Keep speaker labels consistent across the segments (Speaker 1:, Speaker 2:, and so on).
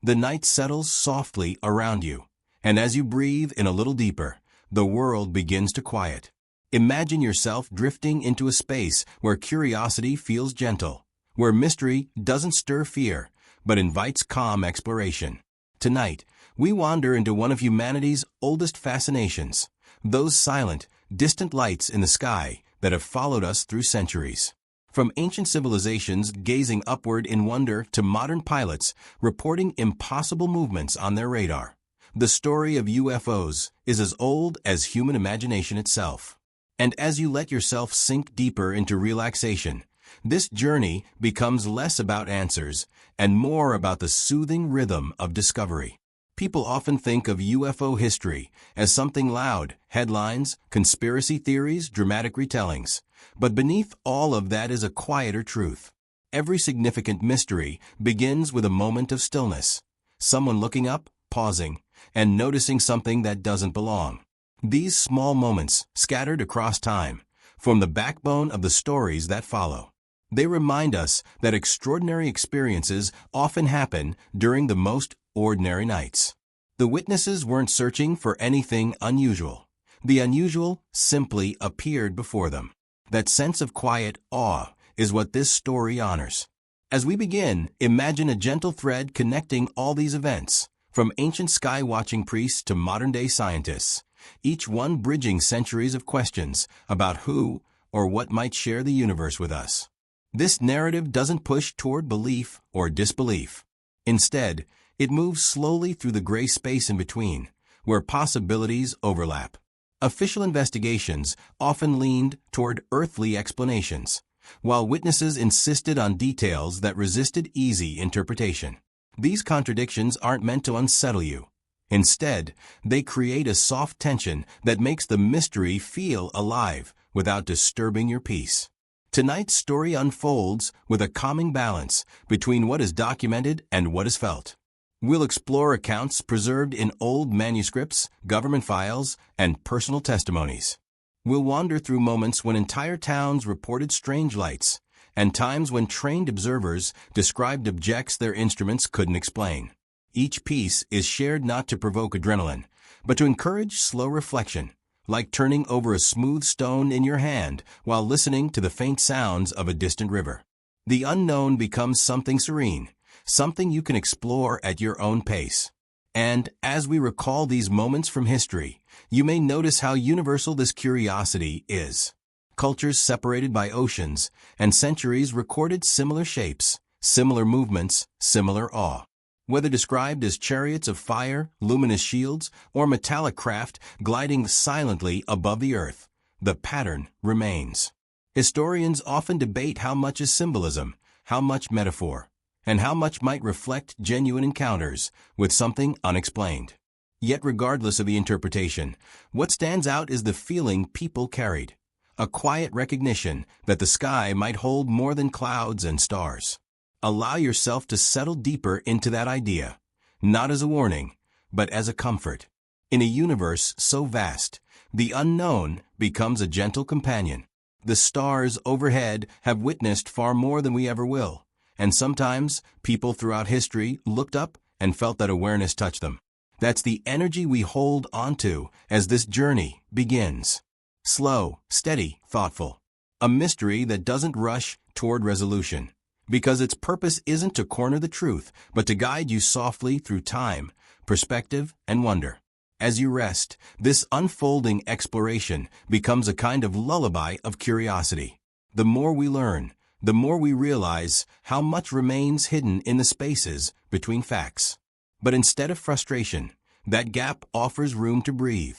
Speaker 1: The night settles softly around you, and as you breathe in a little deeper, the world begins to quiet. Imagine yourself drifting into a space where curiosity feels gentle, where mystery doesn't stir fear, but invites calm exploration. Tonight, we wander into one of humanity's oldest fascinations, those silent, distant lights in the sky that have followed us through centuries. From ancient civilizations gazing upward in wonder to modern pilots reporting impossible movements on their radar, the story of UFOs is as old as human imagination itself. And as you let yourself sink deeper into relaxation, this journey becomes less about answers and more about the soothing rhythm of discovery. People often think of UFO history as something loud, headlines, conspiracy theories, dramatic retellings. But beneath all of that is a quieter truth. Every significant mystery begins with a moment of stillness. Someone looking up, pausing, and noticing something that doesn't belong. These small moments, scattered across time, form the backbone of the stories that follow. They remind us that extraordinary experiences often happen during the most ordinary nights. The witnesses weren't searching for anything unusual. The unusual simply appeared before them. That sense of quiet awe is what this story honors. As we begin, imagine a gentle thread connecting all these events, from ancient sky-watching priests to modern-day scientists, each one bridging centuries of questions about who or what might share the universe with us. This narrative doesn't push toward belief or disbelief. Instead, it moves slowly through the gray space in between, where possibilities overlap. Official investigations often leaned toward earthly explanations, while witnesses insisted on details that resisted easy interpretation. These contradictions aren't meant to unsettle you. Instead, they create a soft tension that makes the mystery feel alive without disturbing your peace. Tonight's story unfolds with a calming balance between what is documented and what is felt. We'll explore accounts preserved in old manuscripts, government files, and personal testimonies. We'll wander through moments when entire towns reported strange lights, and times when trained observers described objects their instruments couldn't explain. Each piece is shared not to provoke adrenaline, but to encourage slow reflection, like turning over a smooth stone in your hand while listening to the faint sounds of a distant river. The unknown becomes something serene, something you can explore at your own pace. And as we recall these moments from history, you may notice how universal this curiosity is. Cultures separated by oceans and centuries recorded similar shapes, similar movements, similar awe. Whether described as chariots of fire, luminous shields, or metallic craft gliding silently above the earth, the pattern remains. Historians often debate how much is symbolism, how much metaphor, and how much might reflect genuine encounters with something unexplained. Yet regardless of the interpretation, what stands out is the feeling people carried, a quiet recognition that the sky might hold more than clouds and stars. Allow yourself to settle deeper into that idea, not as a warning, but as a comfort. In a universe so vast, the unknown becomes a gentle companion. The stars overhead have witnessed far more than we ever will, and sometimes people throughout history looked up and felt that awareness touch them. That's the energy we hold onto as this journey begins. Slow, steady, thoughtful. A mystery that doesn't rush toward resolution, because its purpose isn't to corner the truth, but to guide you softly through time, perspective, and wonder. As you rest, this unfolding exploration becomes a kind of lullaby of curiosity. The more we learn, the more we realize how much remains hidden in the spaces between facts. But instead of frustration, that gap offers room to breathe.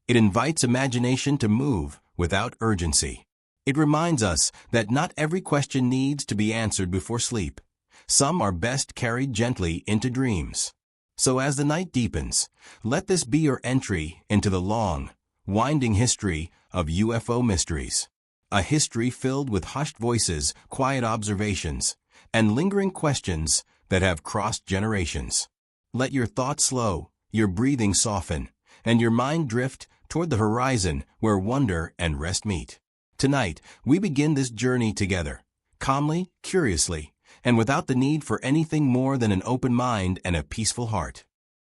Speaker 1: It invites imagination to move without urgency. It reminds us that not every question needs to be answered before sleep. Some are best carried gently into dreams. So as the night deepens, let this be your entry into the long, winding history of UFO mysteries. A history filled with hushed voices, quiet observations, and lingering questions that have crossed generations. Let your thoughts slow, your breathing soften, and your mind drift toward the horizon where wonder and rest meet. Tonight, we begin this journey together, calmly, curiously, and without the need for anything more than an open mind and a peaceful heart.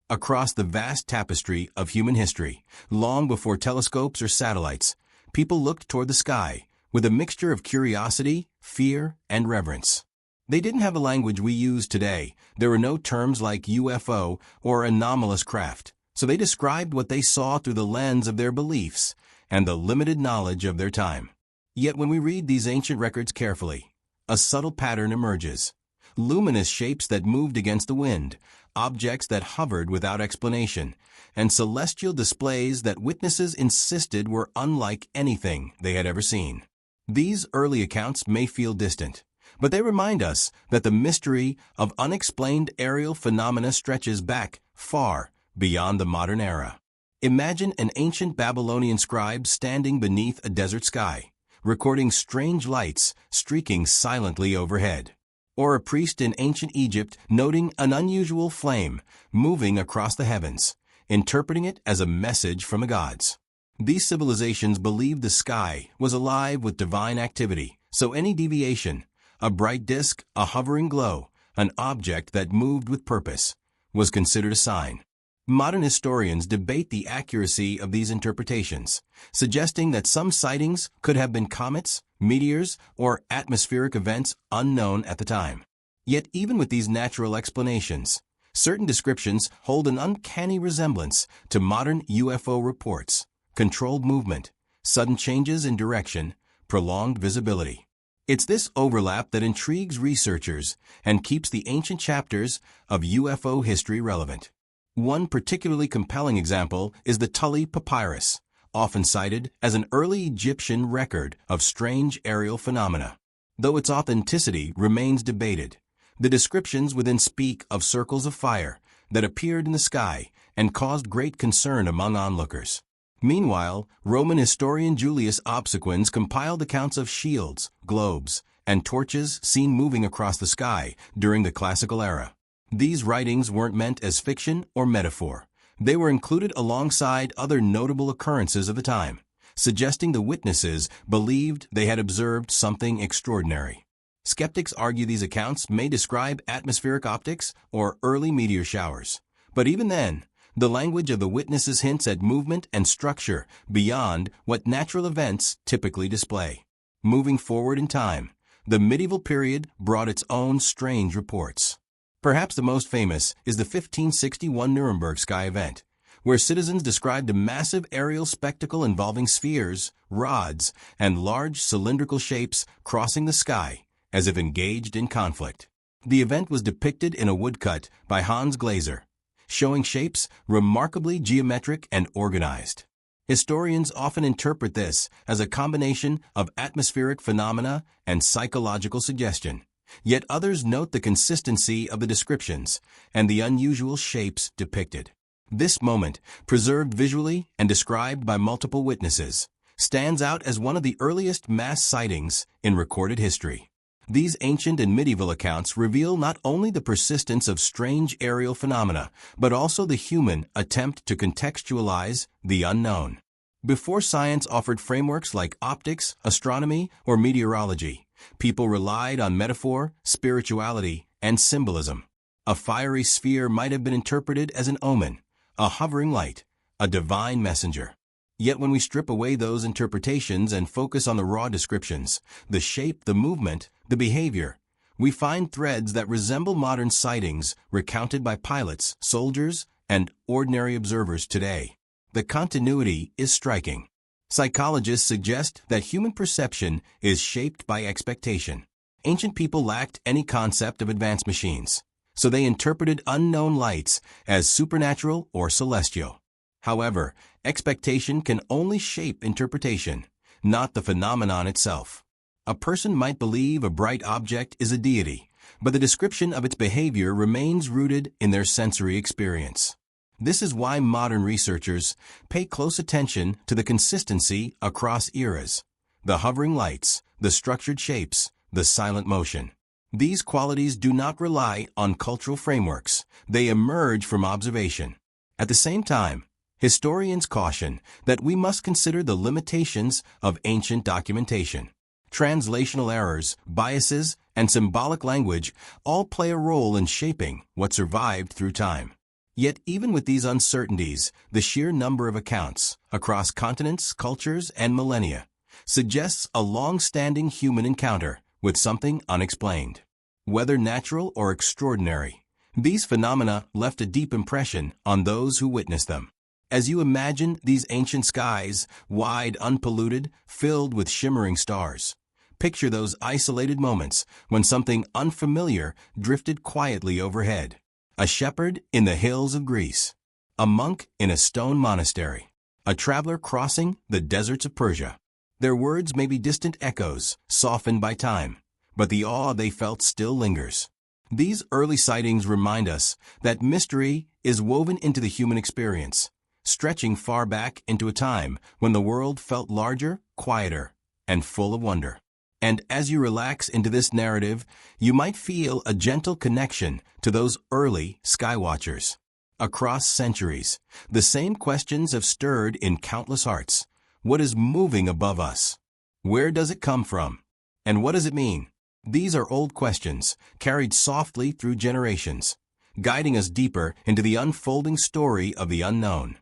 Speaker 1: Across the vast tapestry of human history, long before telescopes or satellites, people looked toward the sky with a mixture of curiosity, fear, and reverence. They didn't have a language we use today. There were no terms like UFO or anomalous craft, so they described what they saw through the lens of their beliefs and the limited knowledge of their time. Yet when we read these ancient records carefully, a subtle pattern emerges. Luminous shapes that moved against the wind, objects that hovered without explanation, and celestial displays that witnesses insisted were unlike anything they had ever seen. These early accounts may feel distant, but they remind us that the mystery of unexplained aerial phenomena stretches back far beyond the modern era. Imagine an ancient Babylonian scribe standing beneath a desert sky, recording strange lights streaking silently overhead. Or a priest in ancient Egypt noting an unusual flame moving across the heavens, interpreting it as a message from the gods. These civilizations believed the sky was alive with divine activity, so any deviation, a bright disk, a hovering glow, an object that moved with purpose, was considered a sign. Modern historians debate the accuracy of these interpretations, suggesting that some sightings could have been comets, meteors, or atmospheric events unknown at the time. Yet even with these natural explanations, certain descriptions hold an uncanny resemblance to modern UFO reports: controlled movement, sudden changes in direction, prolonged visibility. It's this overlap that intrigues researchers and keeps the ancient chapters of UFO history relevant. One particularly compelling example is the Tully Papyrus, often cited as an early Egyptian record of strange aerial phenomena. Though its authenticity remains debated, the descriptions within speak of circles of fire that appeared in the sky and caused great concern among onlookers. Meanwhile, Roman historian Julius Obsequens compiled accounts of shields, globes, and torches seen moving across the sky during the classical era. These writings weren't meant as fiction or metaphor. They were included alongside other notable occurrences of the time, suggesting the witnesses believed they had observed something extraordinary. Skeptics argue these accounts may describe atmospheric optics or early meteor showers. But even then, the language of the witnesses hints at movement and structure beyond what natural events typically display. Moving forward in time, the medieval period brought its own strange reports. Perhaps the most famous is the 1561 Nuremberg sky event, where citizens described a massive aerial spectacle involving spheres, rods, and large cylindrical shapes crossing the sky as if engaged in conflict. The event was depicted in a woodcut by Hans Glaser, showing shapes remarkably geometric and organized. Historians often interpret this as a combination of atmospheric phenomena and psychological suggestion. Yet others note the consistency of the descriptions and the unusual shapes depicted. This moment, preserved visually and described by multiple witnesses, stands out as one of the earliest mass sightings in recorded history. These ancient and medieval accounts reveal not only the persistence of strange aerial phenomena, but also the human attempt to contextualize the unknown. Before science offered frameworks like optics, astronomy, or meteorology, people relied on metaphor, spirituality, and symbolism. A fiery sphere might have been interpreted as an omen, a hovering light, a divine messenger. Yet when we strip away those interpretations and focus on the raw descriptions, the shape, the movement, the behavior, we find threads that resemble modern sightings recounted by pilots, soldiers, and ordinary observers today. The continuity is striking. Psychologists suggest that human perception is shaped by expectation. Ancient people lacked any concept of advanced machines, so they interpreted unknown lights as supernatural or celestial. However, expectation can only shape interpretation, not the phenomenon itself. A person might believe a bright object is a deity, but the description of its behavior remains rooted in their sensory experience. This is why modern researchers pay close attention to the consistency across eras, the hovering lights, the structured shapes, the silent motion. These qualities do not rely on cultural frameworks. They emerge from observation. At the same time, historians caution that we must consider the limitations of ancient documentation. translational errors, biases, and symbolic language all play a role in shaping what survived through time. Yet even with these uncertainties, the sheer number of accounts, across continents, cultures, and millennia, suggests a long-standing human encounter with something unexplained. Whether natural or extraordinary, these phenomena left a deep impression on those who witnessed them. As you imagine these ancient skies, wide, unpolluted, filled with shimmering stars, picture those isolated moments when something unfamiliar drifted quietly overhead. A shepherd in the hills of Greece, a monk in a stone monastery, a traveler crossing the deserts of Persia. Their words may be distant echoes, softened by time, but the awe they felt still lingers. These early sightings remind us that mystery is woven into the human experience, stretching far back into a time when the world felt larger, quieter, and full of wonder. And as you relax into this narrative, you might feel a gentle connection to those early skywatchers. Across centuries, the same questions have stirred in countless hearts. What is moving above us? Where does it come from? And what does it mean? These are old questions, carried softly through generations, guiding us deeper into the unfolding story of the unknown.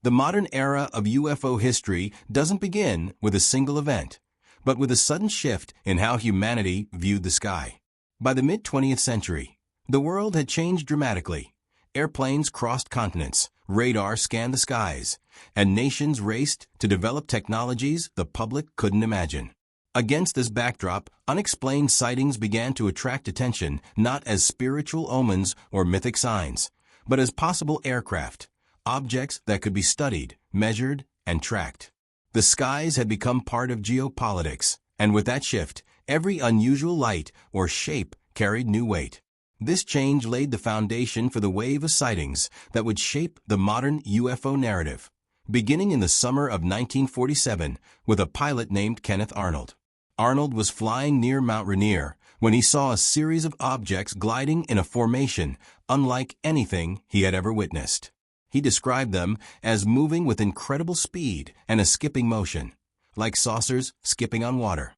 Speaker 1: The modern era of UFO history doesn't begin with a single event, but with a sudden shift in how humanity viewed the sky. By the mid-20th century, the world had changed dramatically. Airplanes crossed continents, radar scanned the skies, and nations raced to develop technologies the public couldn't imagine. Against this backdrop, unexplained sightings began to attract attention not as spiritual omens or mythic signs, but as possible aircraft, objects that could be studied, measured, and tracked. The skies had become part of geopolitics, and with that shift, every unusual light or shape carried new weight. This change laid the foundation for the wave of sightings that would shape the modern UFO narrative, beginning in the summer of 1947 with a pilot named Kenneth Arnold. Arnold was flying near Mount Rainier when he saw a series of objects gliding in a formation unlike anything he had ever witnessed. He described them as moving with incredible speed and a skipping motion, like saucers skipping on water.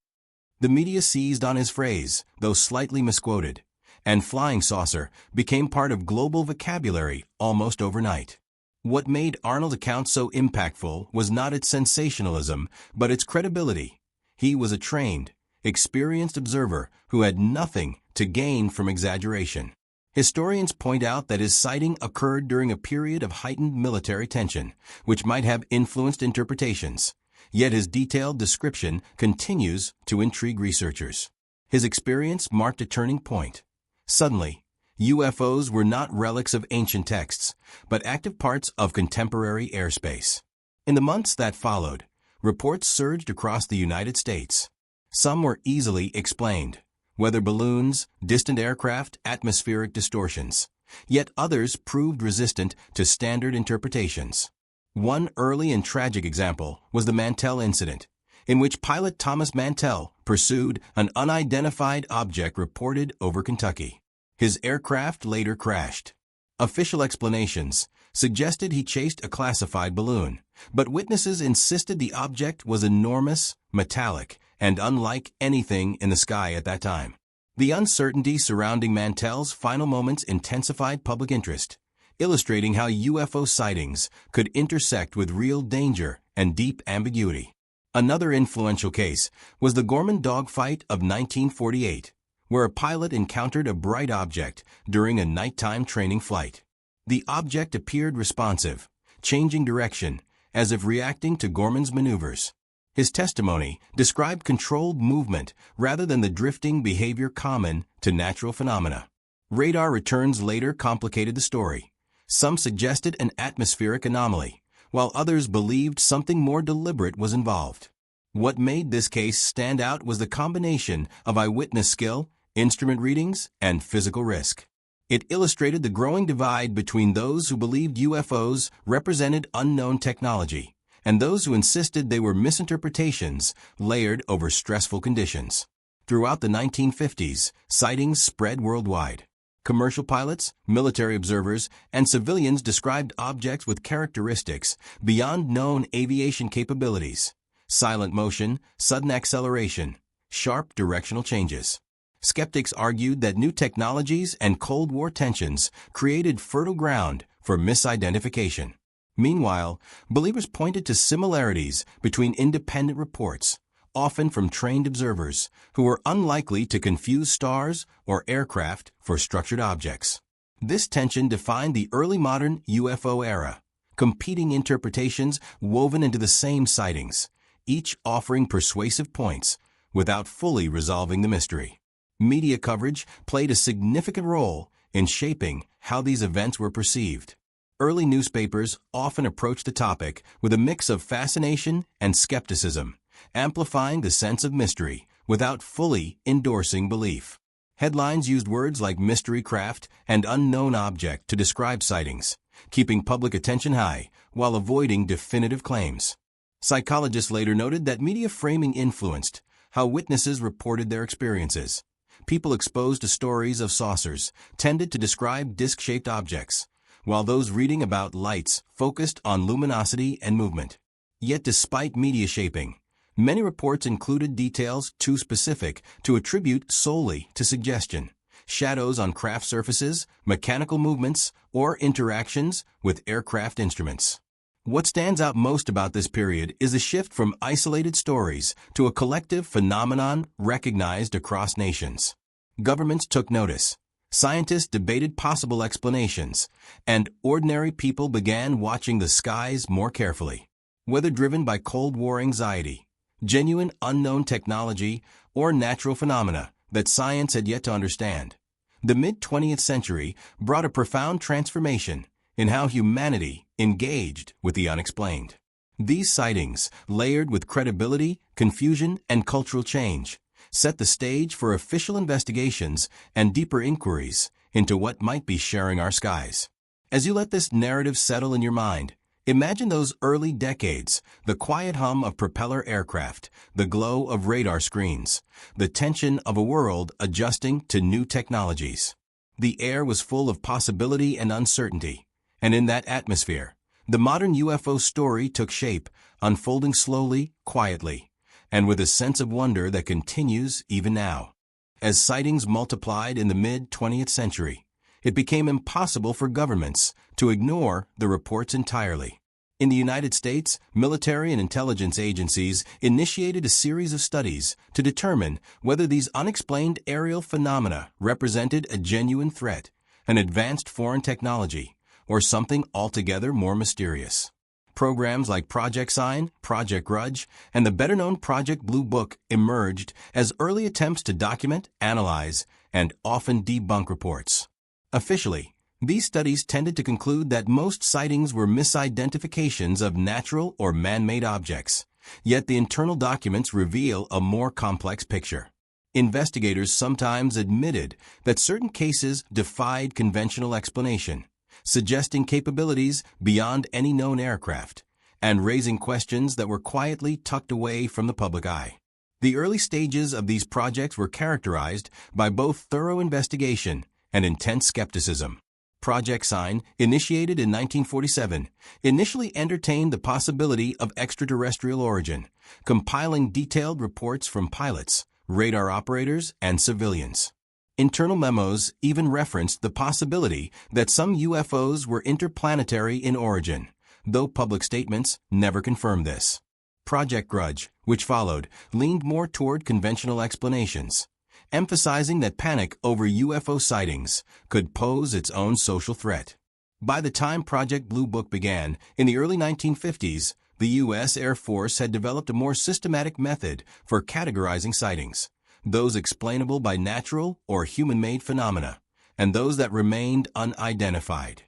Speaker 1: The media seized on his phrase, though slightly misquoted, and flying saucer became part of global vocabulary almost overnight. What made Arnold's account so impactful was not its sensationalism, but its credibility. He was a trained, experienced observer who had nothing to gain from exaggeration. Historians point out that his sighting occurred during a period of heightened military tension, which might have influenced interpretations. Yet his detailed description continues to intrigue researchers. His experience marked a turning point. Suddenly, UFOs were not relics of ancient texts, but active parts of contemporary airspace. In the months that followed, reports surged across the United States. Some were easily explained: weather balloons, distant aircraft, atmospheric distortions. Yet others proved resistant to standard interpretations. One early and tragic example was the Mantell incident, in which pilot Thomas Mantell pursued an unidentified object reported over Kentucky. His aircraft later crashed. Official explanations suggested he chased a classified balloon, but witnesses insisted the object was enormous, metallic, and unlike anything in the sky at that time. The uncertainty surrounding Mantell's final moments intensified public interest, illustrating how UFO sightings could intersect with real danger and deep ambiguity. Another influential case was the Gorman dogfight of 1948, where a pilot encountered a bright object during a nighttime training flight. The object appeared responsive, changing direction, as if reacting to Gorman's maneuvers. His testimony described controlled movement rather than the drifting behavior common to natural phenomena. Radar returns later complicated the story. Some suggested an atmospheric anomaly, while others believed something more deliberate was involved. What made this case stand out was the combination of eyewitness skill, instrument readings, and physical risk. It illustrated the growing divide between those who believed UFOs represented unknown technology and those who insisted they were misinterpretations layered over stressful conditions. Throughout the 1950s, sightings spread worldwide. Commercial pilots, military observers, and civilians described objects with characteristics beyond known aviation capabilities: silent motion, sudden acceleration, sharp directional changes. Skeptics argued that new technologies and Cold War tensions created fertile ground for misidentification. Meanwhile, believers pointed to similarities between independent reports, often from trained observers who were unlikely to confuse stars or aircraft for structured objects. This tension defined the early modern UFO era, competing interpretations woven into the same sightings, each offering persuasive points without fully resolving the mystery. Media coverage played a significant role in shaping how these events were perceived. Early newspapers often approached the topic with a mix of fascination and skepticism, amplifying the sense of mystery without fully endorsing belief. Headlines used words like mystery craft and unknown object to describe sightings, keeping public attention high while avoiding definitive claims. Psychologists later noted that media framing influenced how witnesses reported their experiences. People exposed to stories of saucers tended to describe disc-shaped objects, while those reading about lights focused on luminosity and movement. Yet despite media shaping, many reports included details too specific to attribute solely to suggestion: shadows on craft surfaces, mechanical movements, or interactions with aircraft instruments. What stands out most about this period is a shift from isolated stories to a collective phenomenon recognized across nations. Governments took notice, scientists debated possible explanations, and ordinary people began watching the skies more carefully. Whether driven by Cold War anxiety, genuine unknown technology, or natural phenomena that science had yet to understand, the mid-20th century brought a profound transformation in how humanity engaged with the unexplained. These sightings, layered with credibility, confusion, and cultural change, set the stage for official investigations and deeper inquiries into what might be sharing our skies. As you let this narrative settle in your mind, imagine those early decades: the quiet hum of propeller aircraft, the glow of radar screens, the tension of a world adjusting to new technologies. The air was full of possibility and uncertainty, and in that atmosphere, the modern UFO story took shape, unfolding slowly, quietly, and with a sense of wonder that continues even now. As sightings multiplied in the mid-20th century, it became impossible for governments to ignore the reports entirely. In the United States, military and intelligence agencies initiated a series of studies to determine whether these unexplained aerial phenomena represented a genuine threat, an advanced foreign technology, or something altogether more mysterious. Programs like Project Sign, Project Grudge, and the better-known Project Blue Book emerged as early attempts to document, analyze, and often debunk reports. Officially, these studies tended to conclude that most sightings were misidentifications of natural or man-made objects, yet the internal documents reveal a more complex picture. Investigators sometimes admitted that certain cases defied conventional explanation, suggesting capabilities beyond any known aircraft, and raising questions that were quietly tucked away from the public eye. The early stages of these projects were characterized by both thorough investigation and intense skepticism. Project Sign, initiated in 1947, initially entertained the possibility of extraterrestrial origin, compiling detailed reports from pilots, radar operators, and civilians. Internal memos even referenced the possibility that some UFOs were interplanetary in origin, though public statements never confirmed this. Project Grudge, which followed, leaned more toward conventional explanations, emphasizing that panic over UFO sightings could pose its own social threat. By the time Project Blue Book began, in the early 1950s, the U.S. Air Force had developed a more systematic method for categorizing sightings: those explainable by natural or human-made phenomena, and those that remained unidentified.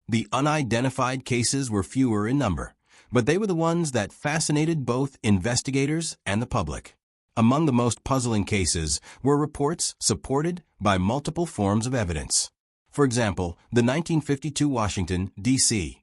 Speaker 1: The unidentified cases were fewer in number, but they were the ones that fascinated both investigators and the public. Among the most puzzling cases were reports supported by multiple forms of evidence. For example, the 1952 Washington, D.C.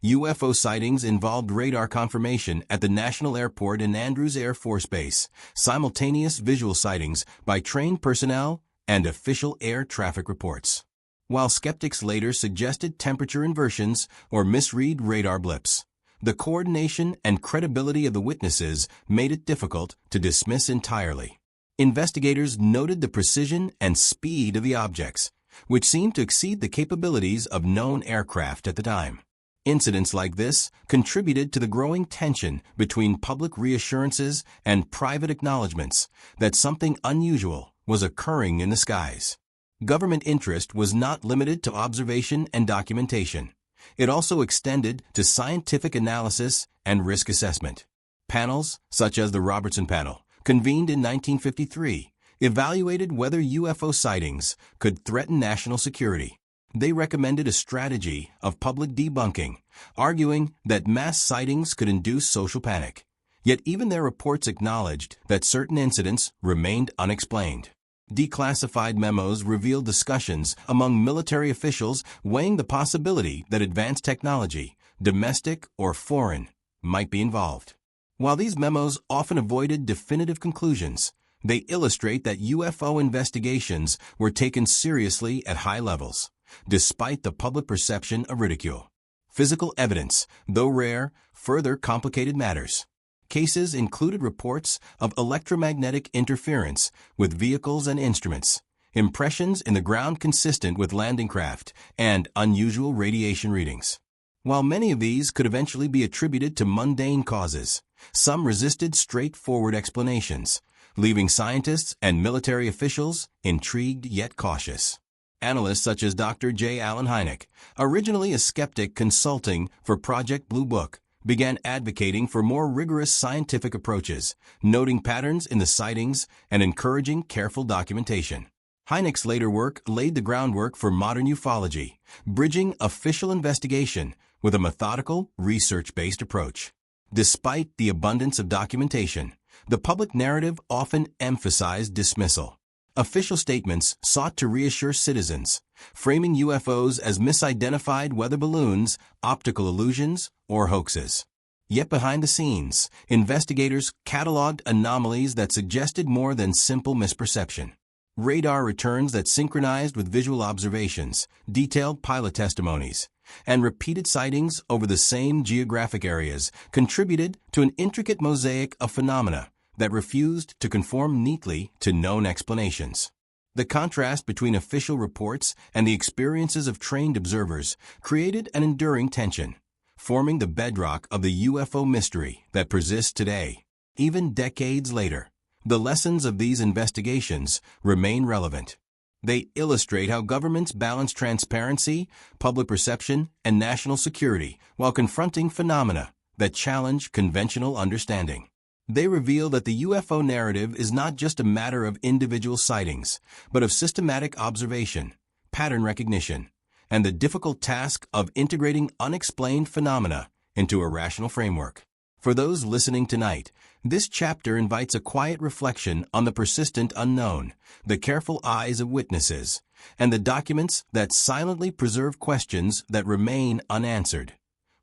Speaker 1: UFO sightings involved radar confirmation at the National Airport and Andrews Air Force Base, simultaneous visual sightings by trained personnel, and official air traffic reports. While skeptics later suggested temperature inversions or misread radar blips, the coordination and credibility of the witnesses made it difficult to dismiss entirely. Investigators noted the precision and speed of the objects, which seemed to exceed the capabilities of known aircraft at the time. Incidents like this contributed to the growing tension between public reassurances and private acknowledgments that something unusual was occurring in the skies. Government interest was not limited to observation and documentation. It also extended to scientific analysis and risk assessment. Panels, such as the Robertson Panel, convened in 1953, evaluated whether UFO sightings could threaten national security. They recommended a strategy of public debunking, arguing that mass sightings could induce social panic. Yet even their reports acknowledged that certain incidents remained unexplained. Declassified memos revealed discussions among military officials weighing the possibility that advanced technology, domestic or foreign, might be involved. While these memos often avoided definitive conclusions, they illustrate that UFO investigations were taken seriously at high levels, despite the public perception of ridicule. Physical evidence, though rare, further complicated matters. Cases included reports of electromagnetic interference with vehicles and instruments, impressions in the ground consistent with landing craft, and unusual radiation readings. While many of these could eventually be attributed to mundane causes, some resisted straightforward explanations, leaving scientists and military officials intrigued yet cautious. Analysts such as Dr. J. Allen Hynek, originally a skeptic consulting for Project Blue Book, began advocating for more rigorous scientific approaches, noting patterns in the sightings and encouraging careful documentation. Hynek's later work laid the groundwork for modern ufology, bridging official investigation with a methodical, research-based approach. Despite the abundance of documentation, the public narrative often emphasized dismissal. Official statements sought to reassure citizens, framing UFOs as misidentified weather balloons, optical illusions, or hoaxes. Yet behind the scenes, investigators cataloged anomalies that suggested more than simple misperception. Radar returns that synchronized with visual observations, detailed pilot testimonies, and repeated sightings over the same geographic areas contributed to an intricate mosaic of phenomena that refused to conform neatly to known explanations. The contrast between official reports and the experiences of trained observers created an enduring tension, forming the bedrock of the UFO mystery that persists today. Even decades later, the lessons of these investigations remain relevant. They illustrate how governments balance transparency, public perception, and national security while confronting phenomena that challenge conventional understanding. They reveal that the UFO narrative is not just a matter of individual sightings, but of systematic observation, pattern recognition, and the difficult task of integrating unexplained phenomena into a rational framework. For those listening tonight, this chapter invites a quiet reflection on the persistent unknown, the careful eyes of witnesses, and the documents that silently preserve questions that remain unanswered,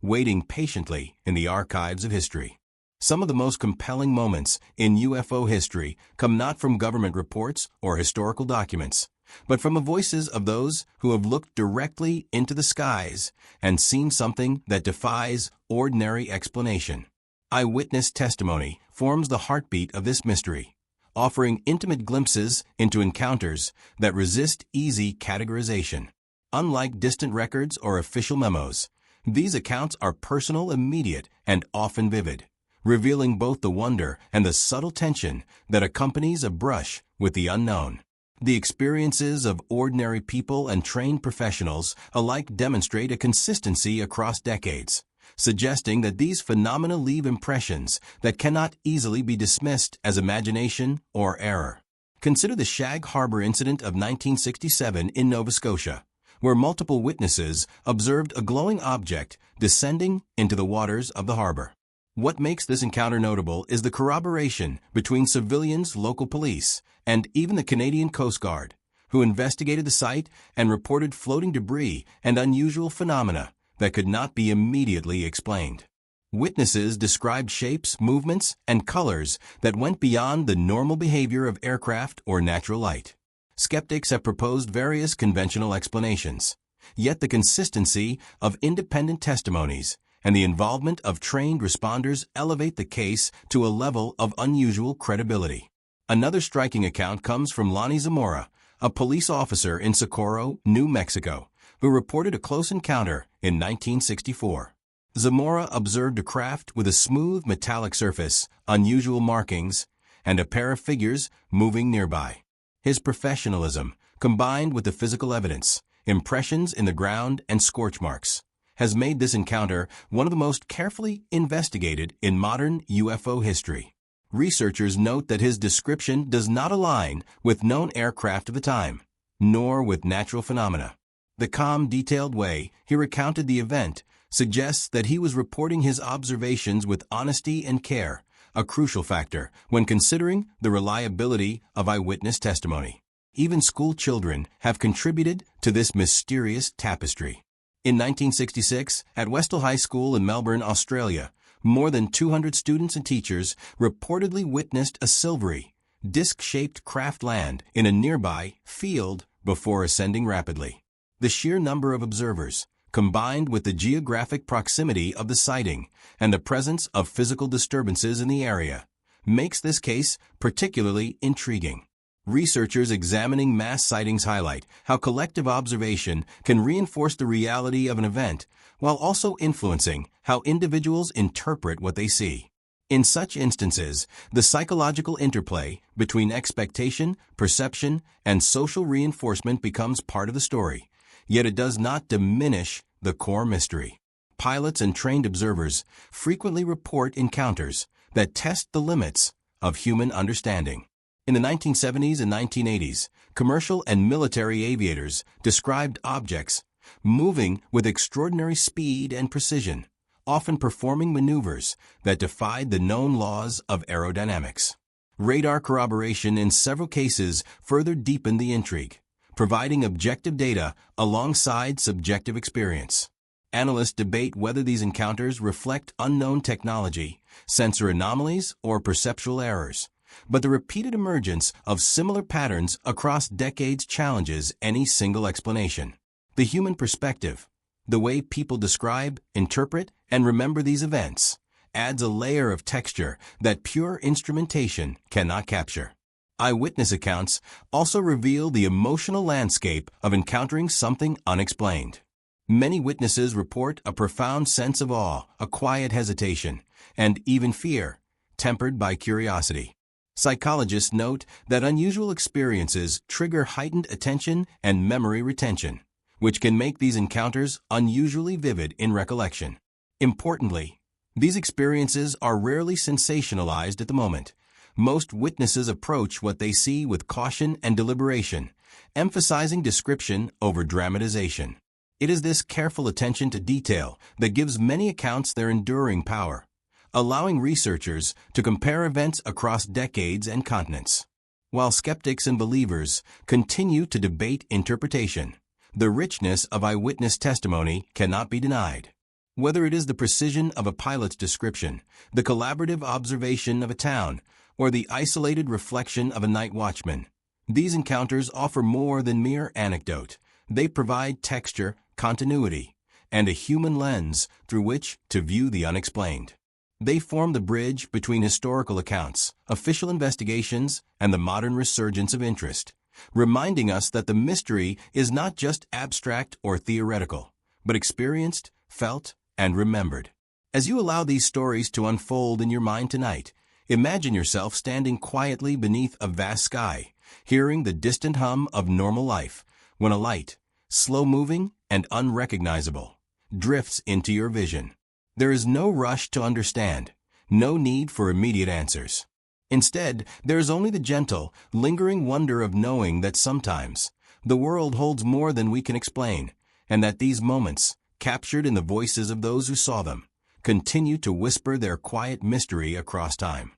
Speaker 1: waiting patiently in the archives of history. Some of the most compelling moments in UFO history come not from government reports or historical documents, but from the voices of those who have looked directly into the skies and seen something that defies ordinary explanation. Eyewitness testimony forms the heartbeat of this mystery, offering intimate glimpses into encounters that resist easy categorization. Unlike distant records or official memos, these accounts are personal, immediate, and often vivid, revealing both the wonder and the subtle tension that accompanies a brush with the unknown. The experiences of ordinary people and trained professionals alike demonstrate a consistency across decades, suggesting that these phenomena leave impressions that cannot easily be dismissed as imagination or error. Consider the Shag Harbor incident of 1967 in Nova Scotia, where multiple witnesses observed a glowing object descending into the waters of the harbor. What makes this encounter notable is the corroboration between civilians, local police, and even the Canadian Coast Guard, who investigated the site and reported floating debris and unusual phenomena that could not be immediately explained. Witnesses described shapes, movements, and colors that went beyond the normal behavior of aircraft or natural light. Skeptics have proposed various conventional explanations, yet the consistency of independent testimonies and the involvement of trained responders elevate the case to a level of unusual credibility. Another striking account comes from Lonnie Zamora, a police officer in Socorro, New Mexico, who reported a close encounter in 1964. Zamora observed a craft with a smooth metallic surface, unusual markings, and a pair of figures moving nearby. His professionalism, combined with the physical evidence, impressions in the ground and scorch marks, has made this encounter one of the most carefully investigated in modern UFO history. Researchers note that his description does not align with known aircraft of the time, nor with natural phenomena. The calm, detailed way he recounted the event suggests that he was reporting his observations with honesty and care, a crucial factor when considering the reliability of eyewitness testimony. Even school children have contributed to this mysterious tapestry. In 1966, at Westall High School in Melbourne, Australia, more than 200 students and teachers reportedly witnessed a silvery, disc-shaped craft land in a nearby field before ascending rapidly. The sheer number of observers, combined with the geographic proximity of the sighting and the presence of physical disturbances in the area, makes this case particularly intriguing. Researchers examining mass sightings highlight how collective observation can reinforce the reality of an event while also influencing how individuals interpret what they see. In such instances, the psychological interplay between expectation, perception, and social reinforcement becomes part of the story, yet it does not diminish the core mystery. Pilots and trained observers frequently report encounters that test the limits of human understanding. In the 1970s and 1980s, commercial and military aviators described objects moving with extraordinary speed and precision, often performing maneuvers that defied the known laws of aerodynamics. Radar corroboration in several cases further deepened the intrigue, providing objective data alongside subjective experience. Analysts debate whether these encounters reflect unknown technology, sensor anomalies, or perceptual errors. But the repeated emergence of similar patterns across decades challenges any single explanation. The human perspective, the way people describe, interpret, and remember these events, adds a layer of texture that pure instrumentation cannot capture. Eyewitness accounts also reveal the emotional landscape of encountering something unexplained. Many witnesses report a profound sense of awe, a quiet hesitation, and even fear, tempered by curiosity. Psychologists note that unusual experiences trigger heightened attention and memory retention, which can make these encounters unusually vivid in recollection. Importantly, these experiences are rarely sensationalized at the moment. Most witnesses approach what they see with caution and deliberation, emphasizing description over dramatization. It is this careful attention to detail that gives many accounts their enduring power, allowing researchers to compare events across decades and continents. While skeptics and believers continue to debate interpretation, the richness of eyewitness testimony cannot be denied. Whether it is the precision of a pilot's description, the collaborative observation of a town, or the isolated reflection of a night watchman, these encounters offer more than mere anecdote. They provide texture, continuity, and a human lens through which to view the unexplained. They form the bridge between historical accounts, official investigations, and the modern resurgence of interest, reminding us that the mystery is not just abstract or theoretical, but experienced, felt, and remembered. As you allow these stories to unfold in your mind tonight, imagine yourself standing quietly beneath a vast sky, hearing the distant hum of normal life, when a light, slow-moving and unrecognizable, drifts into your vision. There is no rush to understand, no need for immediate answers. Instead, there is only the gentle, lingering wonder of knowing that sometimes the world holds more than we can explain, and that these moments, captured in the voices of those who saw them, continue to whisper their quiet mystery across time.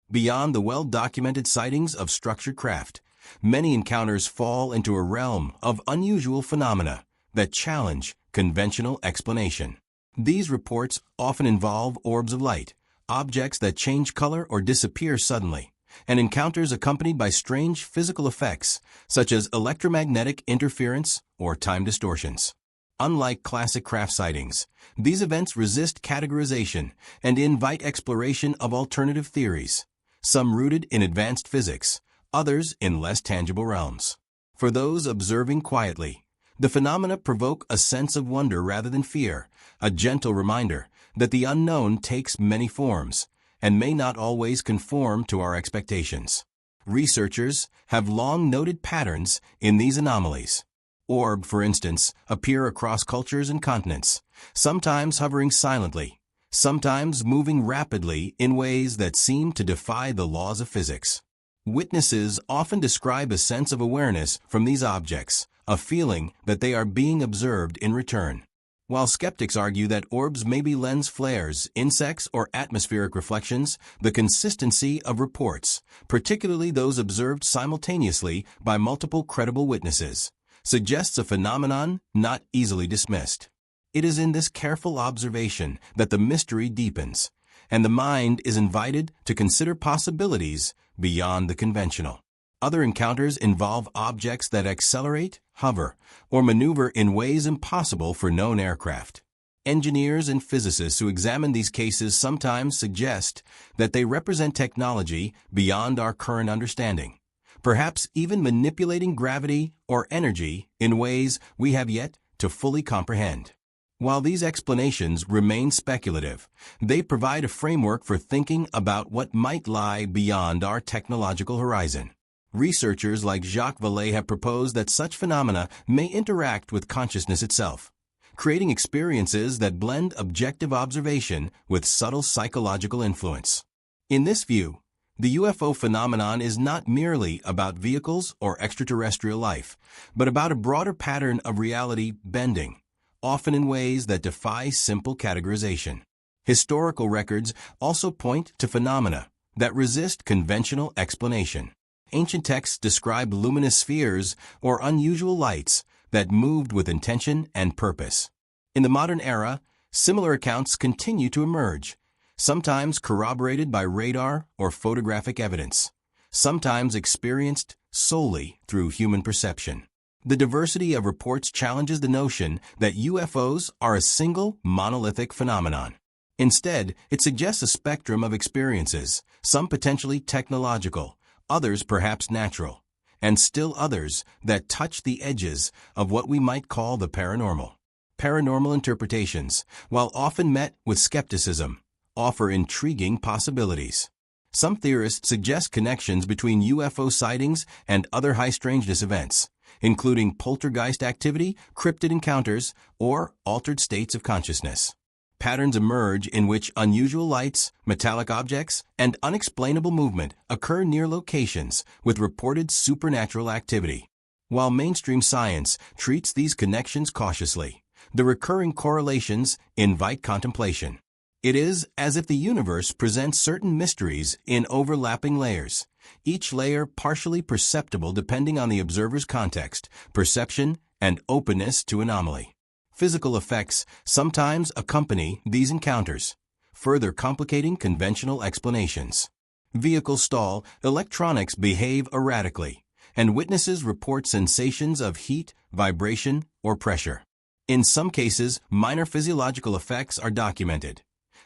Speaker 1: Beyond the well-documented sightings of structured craft, many encounters fall into a realm of unusual phenomena that challenge conventional explanation. These reports often involve orbs of light, objects that change color or disappear suddenly, and encounters accompanied by strange physical effects such as electromagnetic interference or time distortions. Unlike classic craft sightings, these events resist categorization and invite exploration of alternative theories, some rooted in advanced physics, others in less tangible realms. For those observing quietly, the phenomena provoke a sense of wonder rather than fear, a gentle reminder that the unknown takes many forms and may not always conform to our expectations. Researchers have long noted patterns in these anomalies. Orbs, for instance, appear across cultures and continents, sometimes hovering silently, sometimes moving rapidly in ways that seem to defy the laws of physics. Witnesses often describe a sense of awareness from these objects, a feeling that they are being observed in return. While skeptics argue that orbs may be lens flares, insects, or atmospheric reflections, the consistency of reports, particularly those observed simultaneously by multiple credible witnesses, suggests a phenomenon not easily dismissed. It is in this careful observation that the mystery deepens, and the mind is invited to consider possibilities beyond the conventional. Other encounters involve objects that accelerate, hover, or maneuver in ways impossible for known aircraft. Engineers and physicists who examine these cases sometimes suggest that they represent technology beyond our current understanding, perhaps even manipulating gravity or energy in ways we have yet to fully comprehend. While these explanations remain speculative, they provide a framework for thinking about what might lie beyond our technological horizon. Researchers like Jacques Vallée have proposed that such phenomena may interact with consciousness itself, creating experiences that blend objective observation with subtle psychological influence. In this view, the UFO phenomenon is not merely about vehicles or extraterrestrial life, but about a broader pattern of reality bending, often in ways that defy simple categorization. Historical records also point to phenomena that resist conventional explanation. Ancient texts describe luminous spheres or unusual lights that moved with intention and purpose. In the modern era, similar accounts continue to emerge, sometimes corroborated by radar or photographic evidence, sometimes experienced solely through human perception. The diversity of reports challenges the notion that UFOs are a single, monolithic phenomenon. Instead, it suggests a spectrum of experiences, some potentially technological, others perhaps natural, and still others that touch the edges of what we might call the paranormal. Paranormal interpretations, while often met with skepticism, offer intriguing possibilities. Some theorists suggest connections between UFO sightings and other high strangeness events, including poltergeist activity, cryptid encounters, or altered states of consciousness. Patterns emerge in which unusual lights, metallic objects, and unexplainable movement occur near locations with reported supernatural activity. While mainstream science treats these connections cautiously, the recurring correlations invite contemplation. It is as if the universe presents certain mysteries in overlapping layers, each layer partially perceptible depending on the observer's context, perception, and openness to anomaly. Physical effects sometimes accompany these encounters, further complicating conventional explanations. Vehicles stall, electronics behave erratically, and witnesses report sensations of heat, vibration, or pressure. In some cases, minor physiological effects are documented: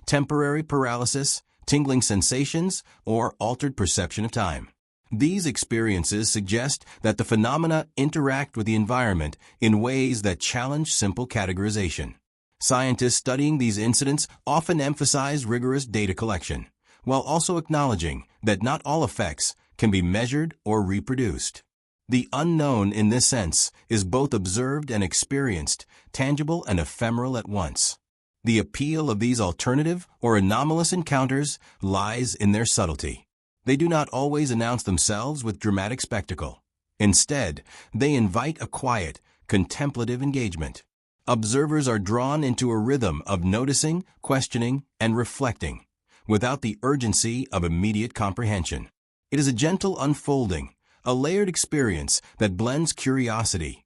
Speaker 1: temporary paralysis, tingling sensations, or altered perception of time. These experiences suggest that the phenomena interact with the environment in ways that challenge simple categorization. Scientists studying these incidents often emphasize rigorous data collection, while also acknowledging that not all effects can be measured or reproduced. The unknown in this sense is both observed and experienced, tangible and ephemeral at once. The appeal of these alternative or anomalous encounters lies in their subtlety. They do not always announce themselves with dramatic spectacle. Instead, they invite a quiet, contemplative engagement. Observers are drawn into a rhythm of noticing, questioning, and reflecting, without the urgency of immediate comprehension. It is a gentle unfolding, a layered experience that blends curiosity,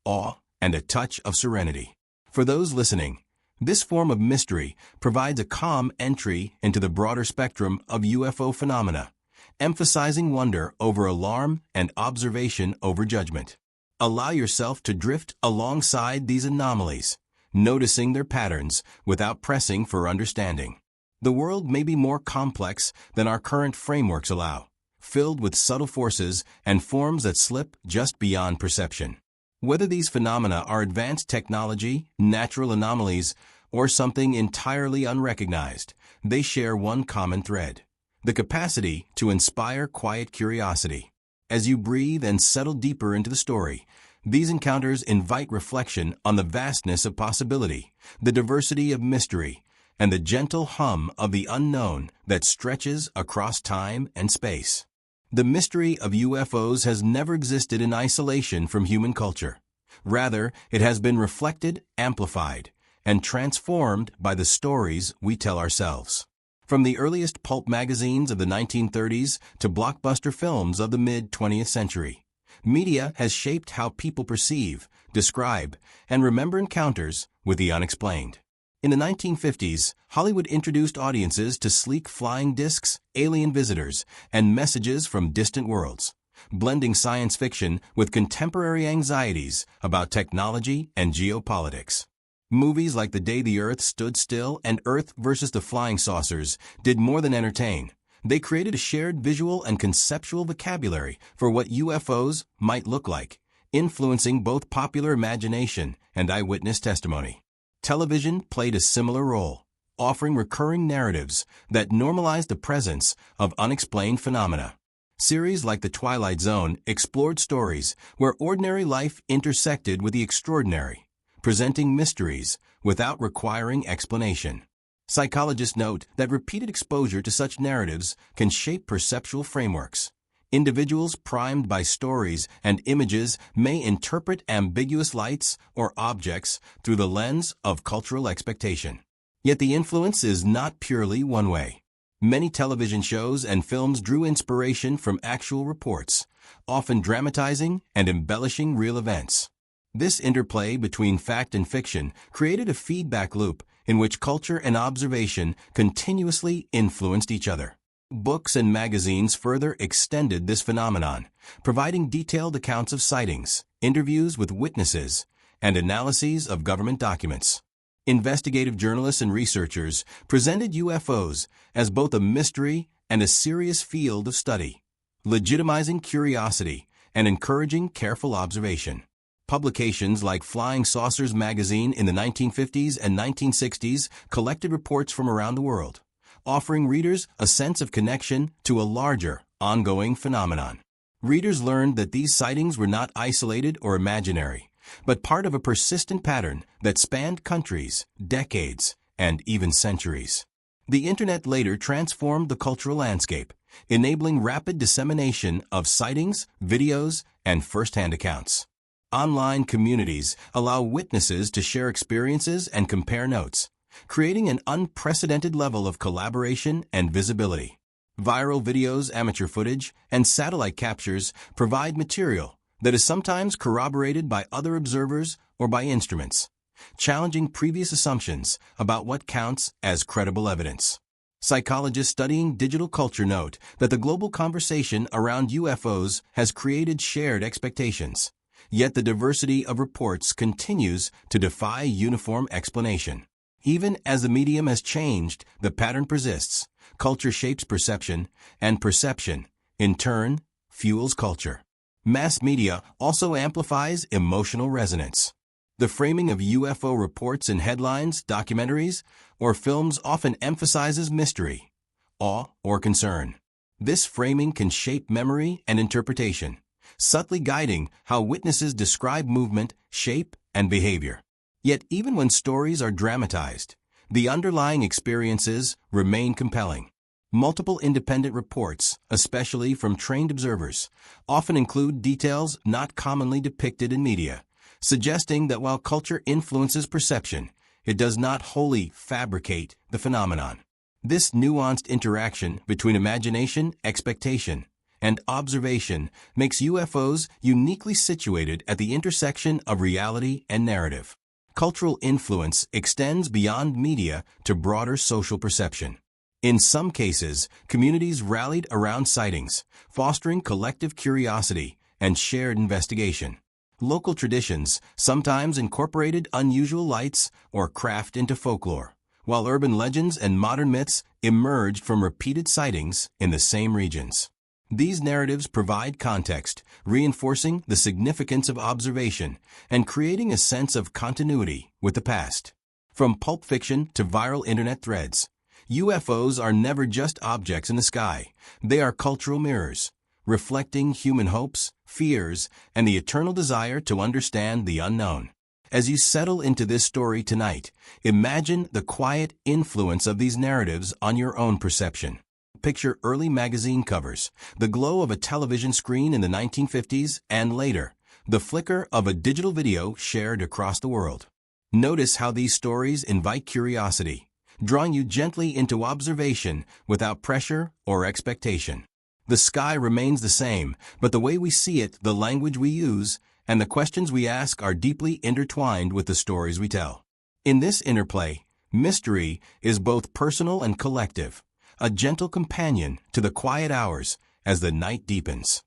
Speaker 1: awe, and a touch of serenity. For those listening, this form of mystery provides a calm entry into the broader spectrum of UFO phenomena, emphasizing wonder over alarm and observation over judgment. Allow yourself to drift alongside these anomalies, noticing their patterns without pressing for understanding. The world may be more complex than our current frameworks allow, filled with subtle forces and forms that slip just beyond perception. Whether these phenomena are advanced technology, natural anomalies, or something entirely unrecognized, they share one common thread: the capacity to inspire quiet curiosity. As you breathe and settle deeper into the story, these encounters invite reflection on the vastness of possibility, the diversity of mystery, and the gentle hum of the unknown that stretches across time and space. The mystery of UFOs has never existed in isolation from human culture. Rather, it has been reflected, amplified, and transformed by the stories we tell ourselves. From the earliest pulp magazines of the 1930s to blockbuster films of the mid-20th century, media has shaped how people perceive, describe, and remember encounters with the unexplained. In the 1950s, Hollywood introduced audiences to sleek flying discs, alien visitors, and messages from distant worlds, blending science fiction with contemporary anxieties about technology and geopolitics. Movies like The Day the Earth Stood Still and Earth vs. the Flying Saucers did more than entertain. They created a shared visual and conceptual vocabulary for what UFOs might look like, influencing both popular imagination and eyewitness testimony. Television played a similar role, offering recurring narratives that normalized the presence of unexplained phenomena. Series like The Twilight Zone explored stories where ordinary life intersected with the extraordinary, presenting mysteries without requiring explanation. Psychologists note that repeated exposure to such narratives can shape perceptual frameworks. Individuals primed by stories and images may interpret ambiguous lights or objects through the lens of cultural expectation. Yet the influence is not purely one way. Many television shows and films drew inspiration from actual reports, often dramatizing and embellishing real events. This interplay between fact and fiction created a feedback loop in which culture and observation continuously influenced each other. Books and magazines further extended this phenomenon, providing detailed accounts of sightings, interviews with witnesses, and analyses of government documents. Investigative journalists and researchers presented UFOs as both a mystery and a serious field of study, legitimizing curiosity and encouraging careful observation. Publications like Flying Saucers magazine in the 1950s and 1960s collected reports from around the world, offering readers a sense of connection to a larger, ongoing phenomenon. Readers learned that these sightings were not isolated or imaginary, but part of a persistent pattern that spanned countries, decades, and even centuries. The Internet later transformed the cultural landscape, enabling rapid dissemination of sightings, videos, and first-hand accounts. Online communities allow witnesses to share experiences and compare notes, creating an unprecedented level of collaboration and visibility. Viral videos, amateur footage, and satellite captures provide material that is sometimes corroborated by other observers or by instruments, challenging previous assumptions about what counts as credible evidence. Psychologists studying digital culture note that the global conversation around UFOs has created shared expectations, yet the diversity of reports continues to defy uniform explanation. Even as the medium has changed, the pattern persists. Culture shapes perception, and perception, in turn, fuels culture. Mass media also amplifies emotional resonance. The framing of UFO reports in headlines, documentaries, or films often emphasizes mystery, awe, or concern. This framing can shape memory and interpretation, subtly guiding how witnesses describe movement, shape, and behavior. Yet even when stories are dramatized, the underlying experiences remain compelling. Multiple independent reports, especially from trained observers, often include details not commonly depicted in media, suggesting that while culture influences perception, it does not wholly fabricate the phenomenon. This nuanced interaction between imagination, expectation, and observation makes UFOs uniquely situated at the intersection of reality and narrative. Cultural influence extends beyond media to broader social perception. In some cases, communities rallied around sightings, fostering collective curiosity and shared investigation. Local traditions sometimes incorporated unusual lights or craft into folklore, while urban legends and modern myths emerged from repeated sightings in the same regions. These narratives provide context, reinforcing the significance of observation and creating a sense of continuity with the past. From pulp fiction to viral internet threads, UFOs are never just objects in the sky. They are cultural mirrors, reflecting human hopes, fears, and the eternal desire to understand the unknown. As you settle into this story tonight, imagine the quiet influence of these narratives on your own perception. Picture early magazine covers, the glow of a television screen in the 1950s, and later, the flicker of a digital video shared across the world. Notice how these stories invite curiosity, drawing you gently into observation without pressure or expectation. The sky remains the same, but the way we see it, the language we use, and the questions we ask are deeply intertwined with the stories we tell. In this interplay, mystery is both personal and collective, a gentle companion to the quiet hours as the night deepens.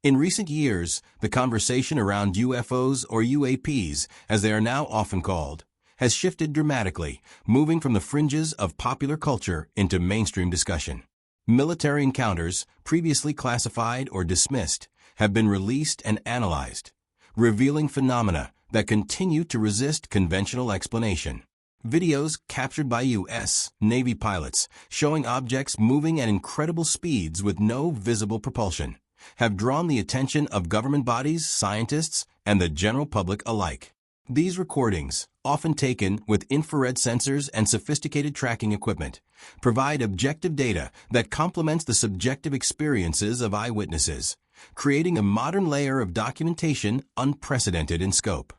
Speaker 1: In recent years, the conversation around UFOs, or UAPs, as they are now often called, has shifted dramatically, moving from the fringes of popular culture into mainstream discussion. Military encounters, previously classified or dismissed, have been released and analyzed, revealing phenomena that continue to resist conventional explanation. Videos captured by U.S. Navy pilots showing objects moving at incredible speeds with no visible propulsion have drawn the attention of government bodies, scientists, and the general public alike. These recordings, often taken with infrared sensors and sophisticated tracking equipment, provide objective data that complements the subjective experiences of eyewitnesses, creating a modern layer of documentation unprecedented in scope.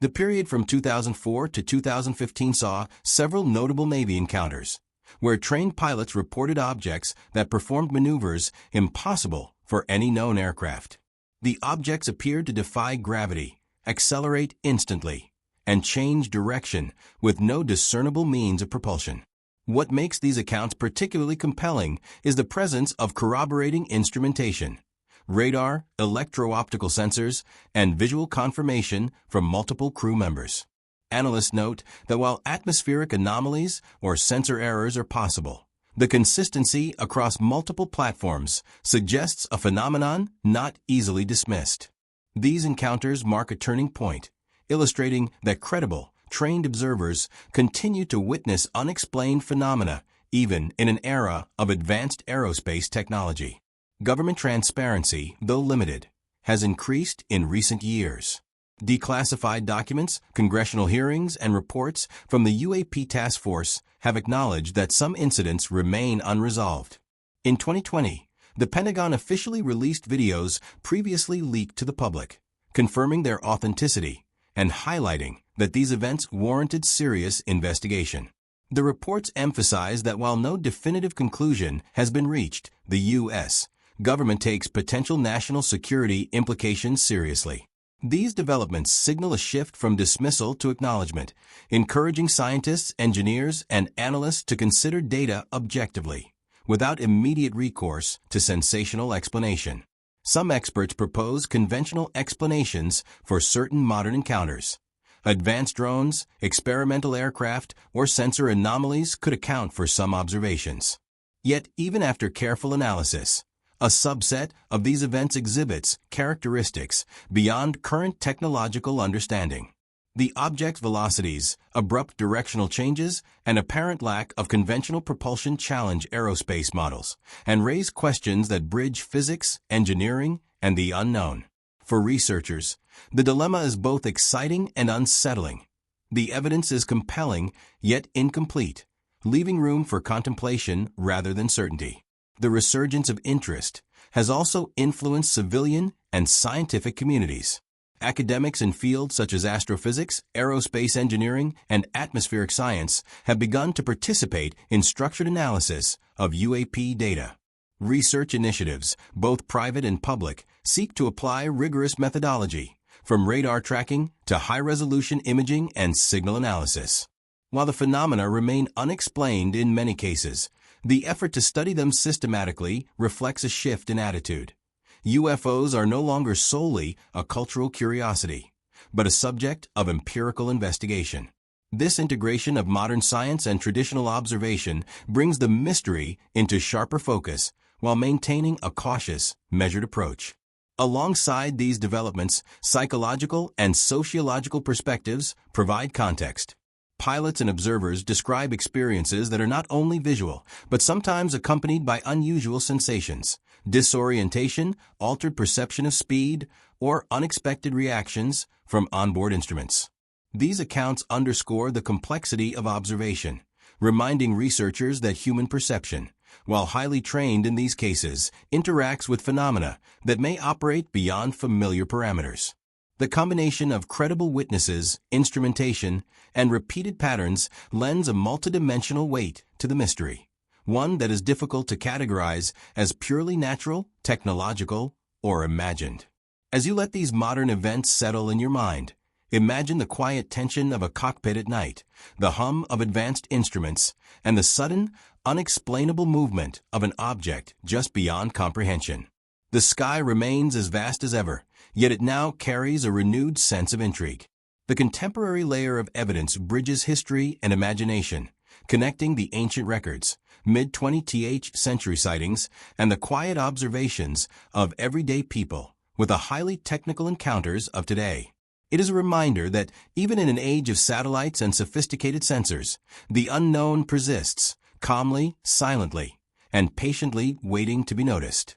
Speaker 1: The period from 2004 to 2015 saw several notable Navy encounters, where trained pilots reported objects that performed maneuvers impossible for any known aircraft. The objects appeared to defy gravity, accelerate instantly, and change direction with no discernible means of propulsion. What makes these accounts particularly compelling is the presence of corroborating instrumentation, radar, electro-optical sensors, and visual confirmation from multiple crew members. Analysts note that while atmospheric anomalies or sensor errors are possible, the consistency across multiple platforms suggests a phenomenon not easily dismissed. These encounters mark a turning point, illustrating that credible, trained observers continue to witness unexplained phenomena even in an era of advanced aerospace technology. Government transparency, though limited, has increased in recent years. Declassified documents, congressional hearings, and reports from the UAP Task Force have acknowledged that some incidents remain unresolved. In 2020, the Pentagon officially released videos previously leaked to the public, confirming their authenticity and highlighting that these events warranted serious investigation. The reports emphasize that while no definitive conclusion has been reached, the U.S. government takes potential national security implications seriously. These developments signal a shift from dismissal to acknowledgement, encouraging scientists, engineers, and analysts to consider data objectively, without immediate recourse to sensational explanation. Some experts propose conventional explanations for certain modern encounters. Advanced drones, experimental aircraft, or sensor anomalies could account for some observations. Yet, even after careful analysis, a subset of these events exhibits characteristics beyond current technological understanding. The object's velocities, abrupt directional changes, and apparent lack of conventional propulsion challenge aerospace models and raise questions that bridge physics, engineering, and the unknown. For researchers, the dilemma is both exciting and unsettling. The evidence is compelling, yet incomplete, leaving room for contemplation rather than certainty. The resurgence of interest has also influenced civilian and scientific communities. Academics in fields such as astrophysics, aerospace engineering, and atmospheric science have begun to participate in structured analysis of UAP data. Research initiatives, both private and public, seek to apply rigorous methodology, from radar tracking to high-resolution imaging and signal analysis. While the phenomena remain unexplained in many cases, the effort to study them systematically reflects a shift in attitude. UFOs are no longer solely a cultural curiosity, but a subject of empirical investigation. This integration of modern science and traditional observation brings the mystery into sharper focus while maintaining a cautious, measured approach. Alongside these developments, psychological and sociological perspectives provide context. Pilots and observers describe experiences that are not only visual, but sometimes accompanied by unusual sensations, disorientation, altered perception of speed, or unexpected reactions from onboard instruments. These accounts underscore the complexity of observation, reminding researchers that human perception, while highly trained in these cases, interacts with phenomena that may operate beyond familiar parameters. The combination of credible witnesses, instrumentation, and repeated patterns lends a multidimensional weight to the mystery, one that is difficult to categorize as purely natural, technological, or imagined. As you let these modern events settle in your mind, imagine the quiet tension of a cockpit at night, the hum of advanced instruments, and the sudden, unexplainable movement of an object just beyond comprehension. The sky remains as vast as ever, yet it now carries a renewed sense of intrigue. The contemporary layer of evidence bridges history and imagination, connecting the ancient records, mid-20th century sightings, and the quiet observations of everyday people with the highly technical encounters of today. It is a reminder that even in an age of satellites and sophisticated sensors, the unknown persists, calmly, silently, and patiently waiting to be noticed.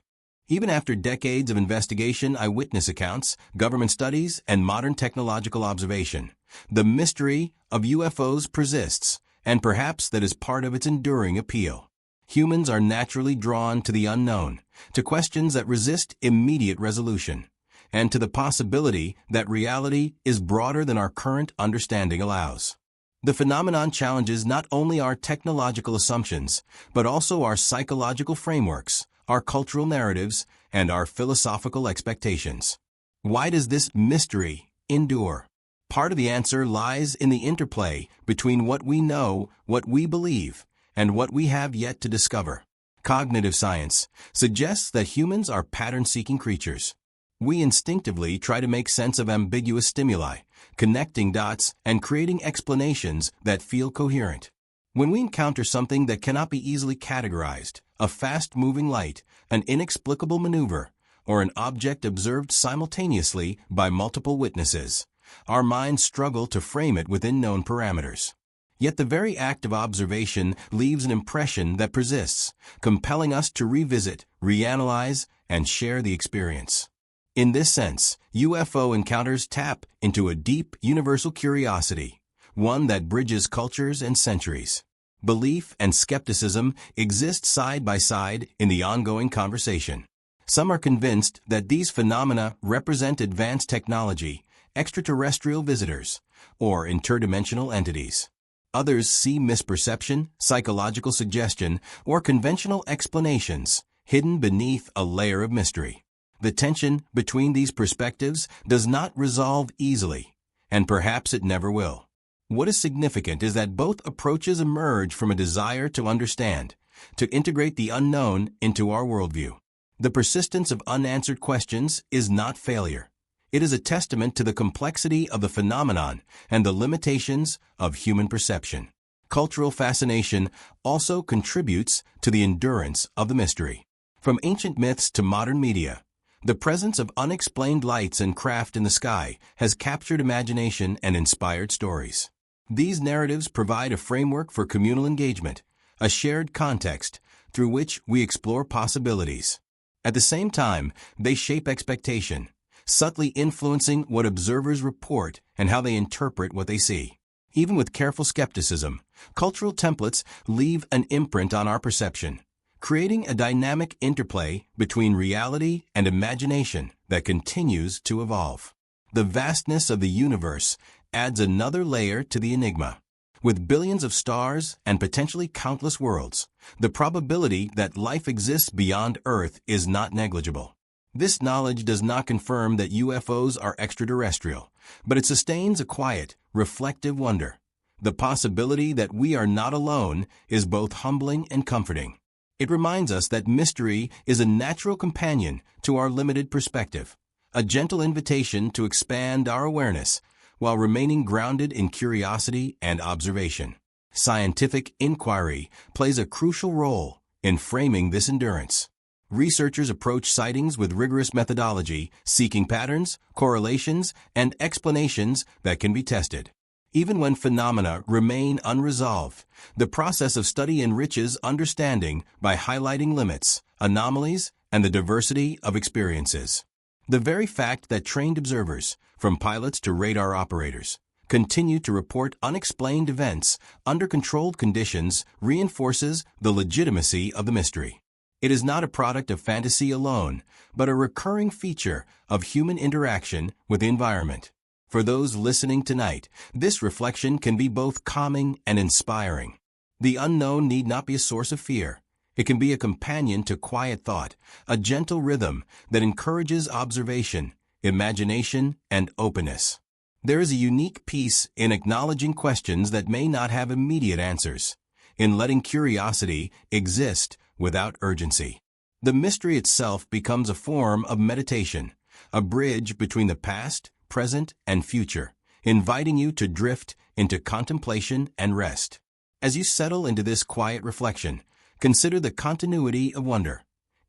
Speaker 1: Even after decades of investigation, eyewitness accounts, government studies, and modern technological observation, the mystery of UFOs persists, and perhaps that is part of its enduring appeal. Humans are naturally drawn to the unknown, to questions that resist immediate resolution, and to the possibility that reality is broader than our current understanding allows. The phenomenon challenges not only our technological assumptions, but also our psychological frameworks, our cultural narratives, and our philosophical expectations. Why does this mystery endure? Part of the answer lies in the interplay between what we know, what we believe, and what we have yet to discover. Cognitive science suggests that humans are pattern-seeking creatures. We instinctively try to make sense of ambiguous stimuli, connecting dots and creating explanations that feel coherent. When we encounter something that cannot be easily categorized, a fast-moving light, an inexplicable maneuver, or an object observed simultaneously by multiple witnesses, our minds struggle to frame it within known parameters. Yet the very act of observation leaves an impression that persists, compelling us to revisit, reanalyze, and share the experience. In this sense, UFO encounters tap into a deep, universal curiosity, one that bridges cultures and centuries. Belief and skepticism exist side by side in the ongoing conversation. Some are convinced that these phenomena represent advanced technology, extraterrestrial visitors, or interdimensional entities. Others see misperception, psychological suggestion, or conventional explanations hidden beneath a layer of mystery. The tension between these perspectives does not resolve easily, and perhaps it never will. What is significant is that both approaches emerge from a desire to understand, to integrate the unknown into our worldview. The persistence of unanswered questions is not failure. It is a testament to the complexity of the phenomenon and the limitations of human perception. Cultural fascination also contributes to the endurance of the mystery. From ancient myths to modern media, the presence of unexplained lights and craft in the sky has captured imagination and inspired stories. These narratives provide a framework for communal engagement, a shared context through which we explore possibilities. At the same time, they shape expectation, subtly influencing what observers report and how they interpret what they see. Even with careful skepticism, cultural templates leave an imprint on our perception, creating a dynamic interplay between reality and imagination that continues to evolve. The vastness of the universe adds another layer to the enigma. With billions of stars and potentially countless worlds, the probability that life exists beyond Earth is not negligible. This knowledge does not confirm that UFOs are extraterrestrial, but it sustains a quiet, reflective wonder. The possibility that we are not alone is both humbling and comforting. It reminds us that mystery is a natural companion to our limited perspective, a gentle invitation to expand our awareness while remaining grounded in curiosity and observation. Scientific inquiry plays a crucial role in framing this endurance. Researchers approach sightings with rigorous methodology, seeking patterns, correlations, and explanations that can be tested. Even when phenomena remain unresolved, the process of study enriches understanding by highlighting limits, anomalies, and the diversity of experiences. The very fact that trained observers, from pilots to radar operators, continue to report unexplained events under controlled conditions reinforces the legitimacy of the mystery. It is not a product of fantasy alone, but a recurring feature of human interaction with the environment. For those listening tonight, this reflection can be both calming and inspiring. The unknown need not be a source of fear. It can be a companion to quiet thought, a gentle rhythm that encourages observation, imagination, and openness. There is a unique peace in acknowledging questions that may not have immediate answers, in letting curiosity exist without urgency. The mystery itself becomes a form of meditation, a bridge between the past, present, and future, inviting you to drift into contemplation and rest. As you settle into this quiet reflection, consider the continuity of wonder.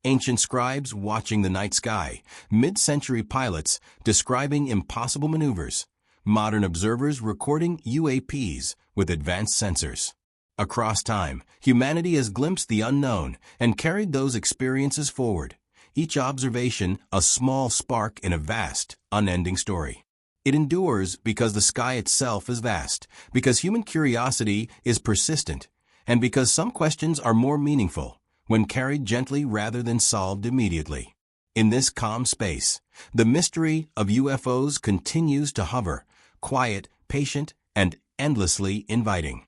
Speaker 1: Ancient scribes watching the night sky, mid-century pilots describing impossible maneuvers, modern observers recording UAPs with advanced sensors. Across time, humanity has glimpsed the unknown and carried those experiences forward, each observation a small spark in a vast, unending story. It endures because the sky itself is vast, because human curiosity is persistent, and because some questions are more meaningful when carried gently rather than solved immediately. In this calm space, the mystery of UFOs continues to hover, quiet, patient, and endlessly inviting.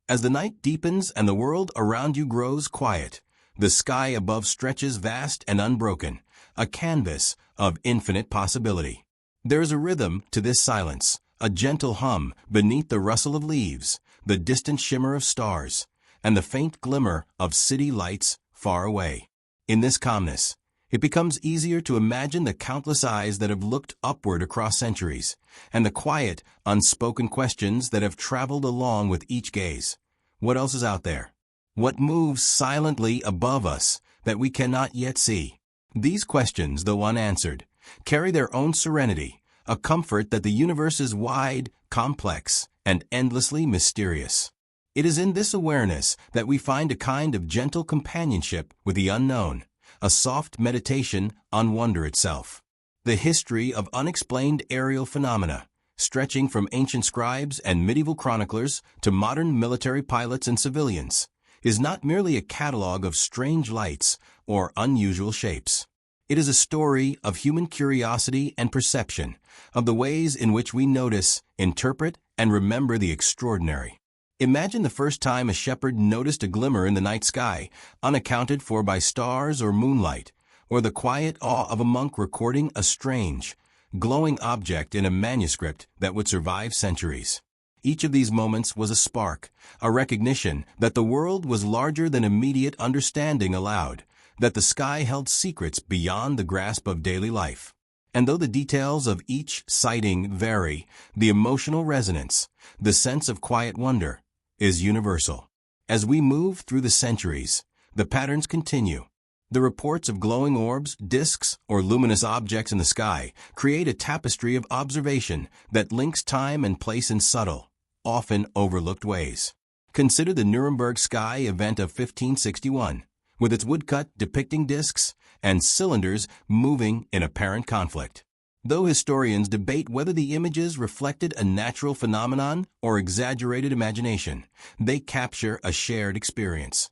Speaker 1: As the night deepens and the world around you grows quiet, the sky above stretches vast and unbroken, a canvas of infinite possibility. There is a rhythm to this silence, a gentle hum beneath the rustle of leaves, the distant shimmer of stars, and the faint glimmer of city lights far away. In this calmness, it becomes easier to imagine the countless eyes that have looked upward across centuries, and the quiet, unspoken questions that have traveled along with each gaze. What else is out there? What moves silently above us that we cannot yet see? These questions, though unanswered, carry their own serenity, a comfort that the universe is wide, complex, and endlessly mysterious. It is in this awareness that we find a kind of gentle companionship with the unknown, a soft meditation on wonder itself. The history of unexplained aerial phenomena, stretching from ancient scribes and medieval chroniclers to modern military pilots and civilians, is not merely a catalog of strange lights or unusual shapes. It is a story of human curiosity and perception, of the ways in which we notice, interpret, and remember the extraordinary. Imagine the first time a shepherd noticed a glimmer in the night sky, unaccounted for by stars or moonlight, or the quiet awe of a monk recording a strange, glowing object in a manuscript that would survive centuries. Each of these moments was a spark, a recognition that the world was larger than immediate understanding allowed, that the sky held secrets beyond the grasp of daily life. And though the details of each sighting vary, the emotional resonance, the sense of quiet wonder, is universal. As we move through the centuries, the patterns continue. The reports of glowing orbs, disks, or luminous objects in the sky create a tapestry of observation that links time and place in subtle, often overlooked ways. Consider the Nuremberg sky event of 1561, with its woodcut depicting disks and cylinders moving in apparent conflict. Though historians debate whether the images reflected a natural phenomenon or exaggerated imagination, they capture a shared experience.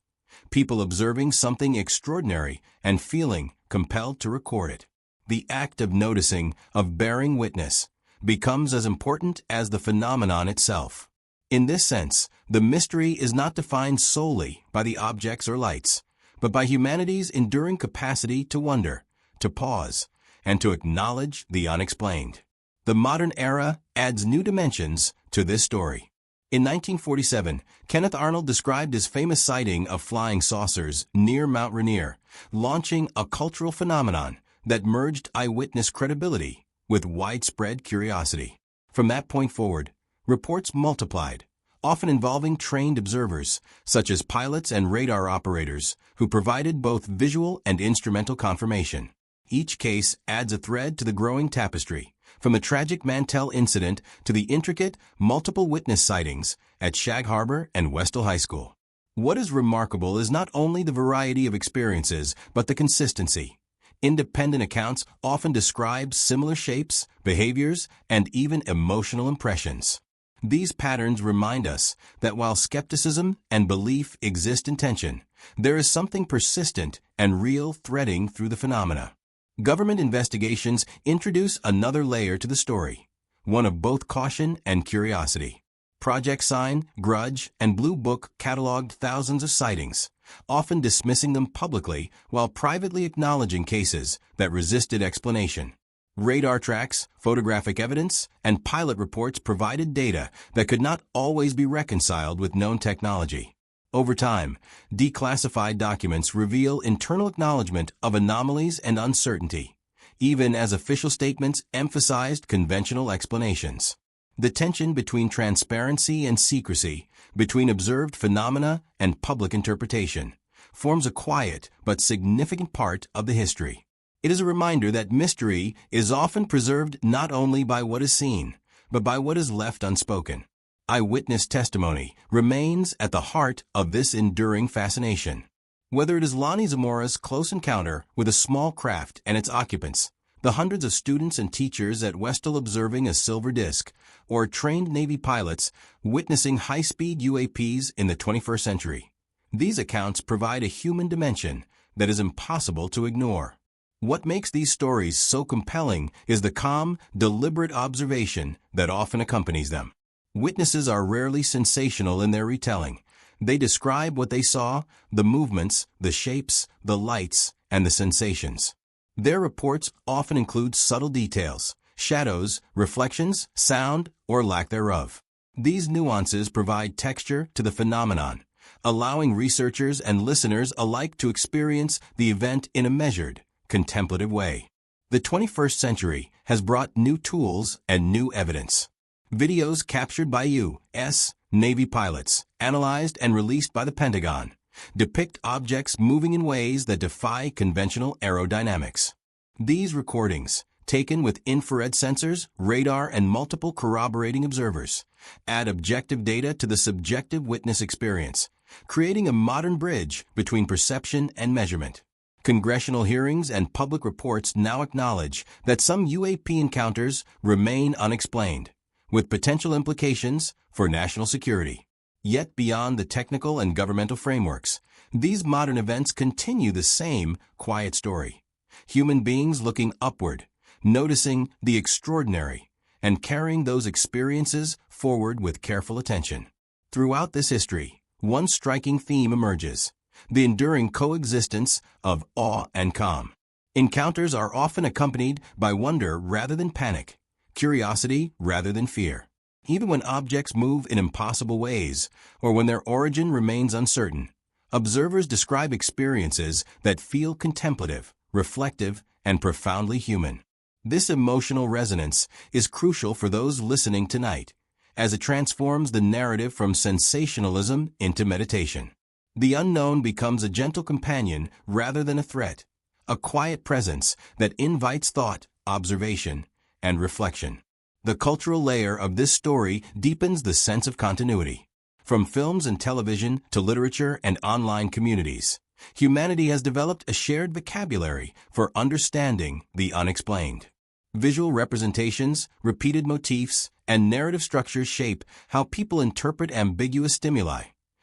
Speaker 1: People observing something extraordinary and feeling compelled to record it. The act of noticing, of bearing witness, becomes as important as the phenomenon itself. In this sense, the mystery is not defined solely by the objects or lights, but by humanity's enduring capacity to wonder, to pause, and to acknowledge the unexplained. The modern era adds new dimensions to this story. In 1947, Kenneth Arnold described his famous sighting of flying saucers near Mount Rainier, launching a cultural phenomenon that merged eyewitness credibility with widespread curiosity. From that point forward, reports multiplied, often involving trained observers, such as pilots and radar operators, who provided both visual and instrumental confirmation. Each case adds a thread to the growing tapestry, from the tragic Mantell incident to the intricate, multiple witness sightings at Shag Harbor and Westall High School. What is remarkable is not only the variety of experiences, but the consistency. Independent accounts often describe similar shapes, behaviors, and even emotional impressions. These patterns remind us that while skepticism and belief exist in tension, there is something persistent and real threading through the phenomena. Government investigations introduce another layer to the story, one of both caution and curiosity. Project Sign, Grudge, and Blue Book cataloged thousands of sightings, often dismissing them publicly while privately acknowledging cases that resisted explanation. Radar tracks, photographic evidence, and pilot reports provided data that could not always be reconciled with known technology. Over time, declassified documents reveal internal acknowledgement of anomalies and uncertainty, even as official statements emphasized conventional explanations. The tension between transparency and secrecy, between observed phenomena and public interpretation, forms a quiet but significant part of the history. It is a reminder that mystery is often preserved not only by what is seen, but by what is left unspoken. Eyewitness testimony remains at the heart of this enduring fascination. Whether it is Lonnie Zamora's close encounter with a small craft and its occupants, the hundreds of students and teachers at Westall observing a silver disk, or trained Navy pilots witnessing high-speed UAPs in the 21st century, these accounts provide a human dimension that is impossible to ignore. What makes these stories so compelling is the calm, deliberate observation that often accompanies them. Witnesses are rarely sensational in their retelling. They describe what they saw, the movements, the shapes, the lights, and the sensations. Their reports often include subtle details, shadows, reflections, sound, or lack thereof. These nuances provide texture to the phenomenon, allowing researchers and listeners alike to experience the event in a measured, contemplative way. The 21st century has brought new tools and new evidence. Videos captured by U.S. Navy pilots, analyzed and released by the Pentagon, depict objects moving in ways that defy conventional aerodynamics. These recordings, taken with infrared sensors, radar, and multiple corroborating observers, add objective data to the subjective witness experience, creating a modern bridge between perception and measurement. Congressional hearings and public reports now acknowledge that some UAP encounters remain unexplained, with potential implications for national security. Yet beyond the technical and governmental frameworks, these modern events continue the same quiet story. Human beings looking upward, noticing the extraordinary, and carrying those experiences forward with careful attention. Throughout this history, one striking theme emerges: the enduring coexistence of awe and calm. Encounters are often accompanied by wonder rather than panic, curiosity rather than fear. Even when objects move in impossible ways, or when their origin remains uncertain, observers describe experiences that feel contemplative, reflective, and profoundly human. This emotional resonance is crucial for those listening tonight, as it transforms the narrative from sensationalism into meditation. The unknown becomes a gentle companion rather than a threat, a quiet presence that invites thought, observation, and reflection. The cultural layer of this story deepens the sense of continuity. From films and television to literature and online communities, humanity has developed a shared vocabulary for understanding the unexplained. Visual representations, repeated motifs, and narrative structures shape how people interpret ambiguous stimuli,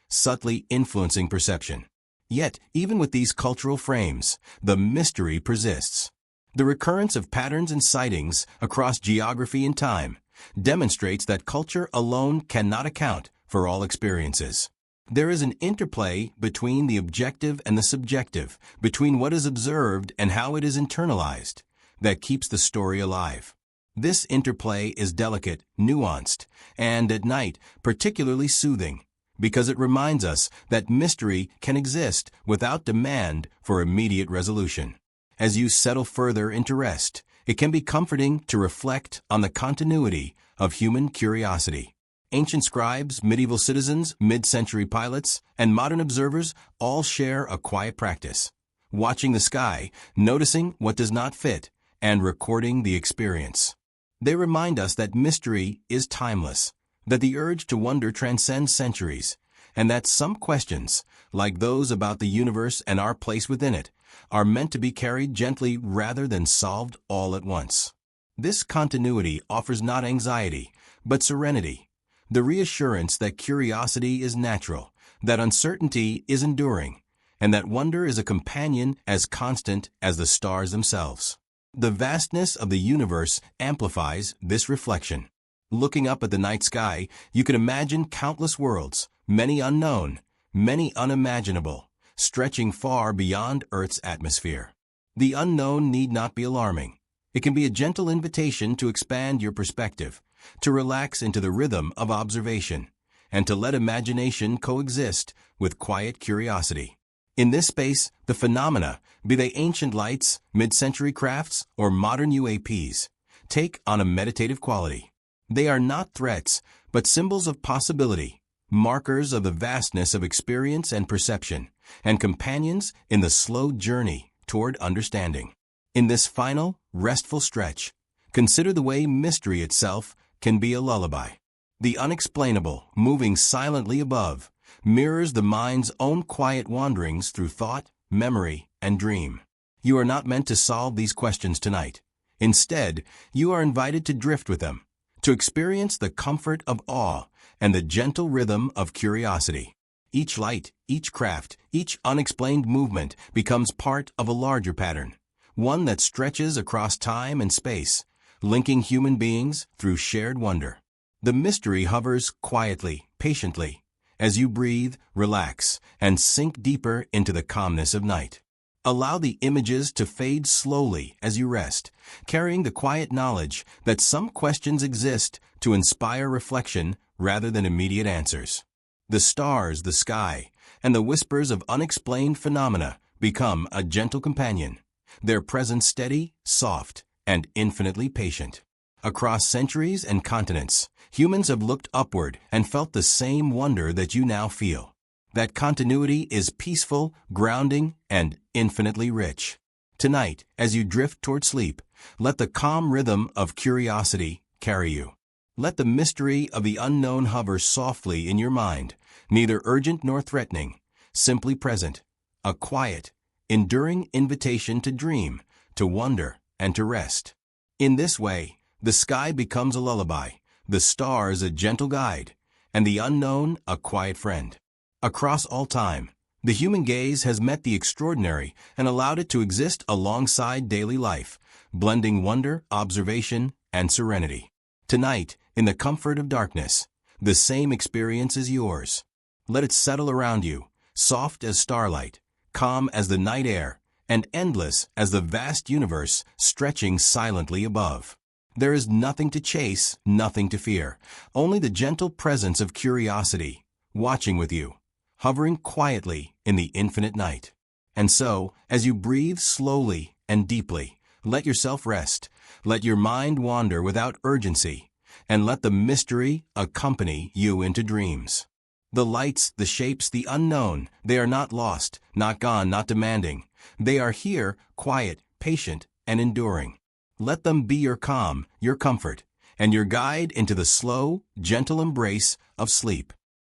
Speaker 1: subtly influencing perception. Yet, even with these cultural frames, the mystery persists. The recurrence of patterns and sightings across geography and time demonstrates that culture alone cannot account for all experiences. There is an interplay between the objective and the subjective, between what is observed and how it is internalized, that keeps the story alive. This interplay is delicate, nuanced, and at night particularly soothing, because it reminds us that mystery can exist without demand for immediate resolution. As you settle further into rest, It can be comforting to reflect on the continuity of human curiosity. Ancient scribes, medieval citizens, mid-century pilots, and modern observers all share a quiet practice: watching the sky, noticing what does not fit, and recording the experience. They remind us that mystery is timeless, that the urge to wonder transcends centuries, and that some questions, like those about the universe and our place within it, are meant to be carried gently rather than solved all at once. This continuity offers not anxiety, but serenity, the reassurance that curiosity is natural, that uncertainty is enduring, and that wonder is a companion as constant as the stars themselves. The vastness of the universe amplifies this reflection. Looking up at the night sky, you can imagine countless worlds, many unknown, many unimaginable, stretching far beyond Earth's atmosphere. The unknown need not be alarming. It can be a gentle invitation to expand your perspective, to relax into the rhythm of observation, and to let imagination coexist with quiet curiosity. In this space, the phenomena, be they ancient lights, mid-century crafts, or modern UAPs, take on a meditative quality. They are not threats, but symbols of possibility, markers of the vastness of experience and perception, and companions in the slow journey toward understanding. In this final, restful stretch, consider the way mystery itself can be a lullaby. The unexplainable, moving silently above, mirrors the mind's own quiet wanderings through thought, memory, and dream. You are not meant to solve these questions tonight. Instead, you are invited to drift with them, to experience the comfort of awe and the gentle rhythm of curiosity. Each light, each craft, each unexplained movement becomes part of a larger pattern, one that stretches across time and space, linking human beings through shared wonder. The mystery hovers quietly, patiently, as you breathe, relax, and sink deeper into the calmness of night. Allow the images to fade slowly as you rest, carrying the quiet knowledge that some questions exist to inspire reflection rather than immediate answers. The stars, the sky, and the whispers of unexplained phenomena become a gentle companion, their presence steady, soft, and infinitely patient. Across centuries and continents, humans have looked upward and felt the same wonder that you now feel. That continuity is peaceful, grounding, and infinitely rich. Tonight, as you drift toward sleep, let the calm rhythm of curiosity carry you. Let the mystery of the unknown hover softly in your mind, neither urgent nor threatening, simply present, a quiet, enduring invitation to dream, to wonder, and to rest. In this way, the sky becomes a lullaby, the stars a gentle guide, and the unknown a quiet friend. Across all time, the human gaze has met the extraordinary and allowed it to exist alongside daily life, blending wonder, observation, and serenity. Tonight, in the comfort of darkness, the same experience is yours. Let it settle around you, soft as starlight, calm as the night air, and endless as the vast universe stretching silently above. There is nothing to chase, nothing to fear, only the gentle presence of curiosity, watching with you, hovering quietly in the infinite night. And so, as you breathe slowly and deeply, let yourself rest, let your mind wander without urgency, and let the mystery accompany you into dreams. The lights, the shapes, the unknown, they are not lost, not gone, not demanding. They are here, quiet, patient, and enduring. Let them be your calm, your comfort, and your guide into the slow, gentle embrace of sleep.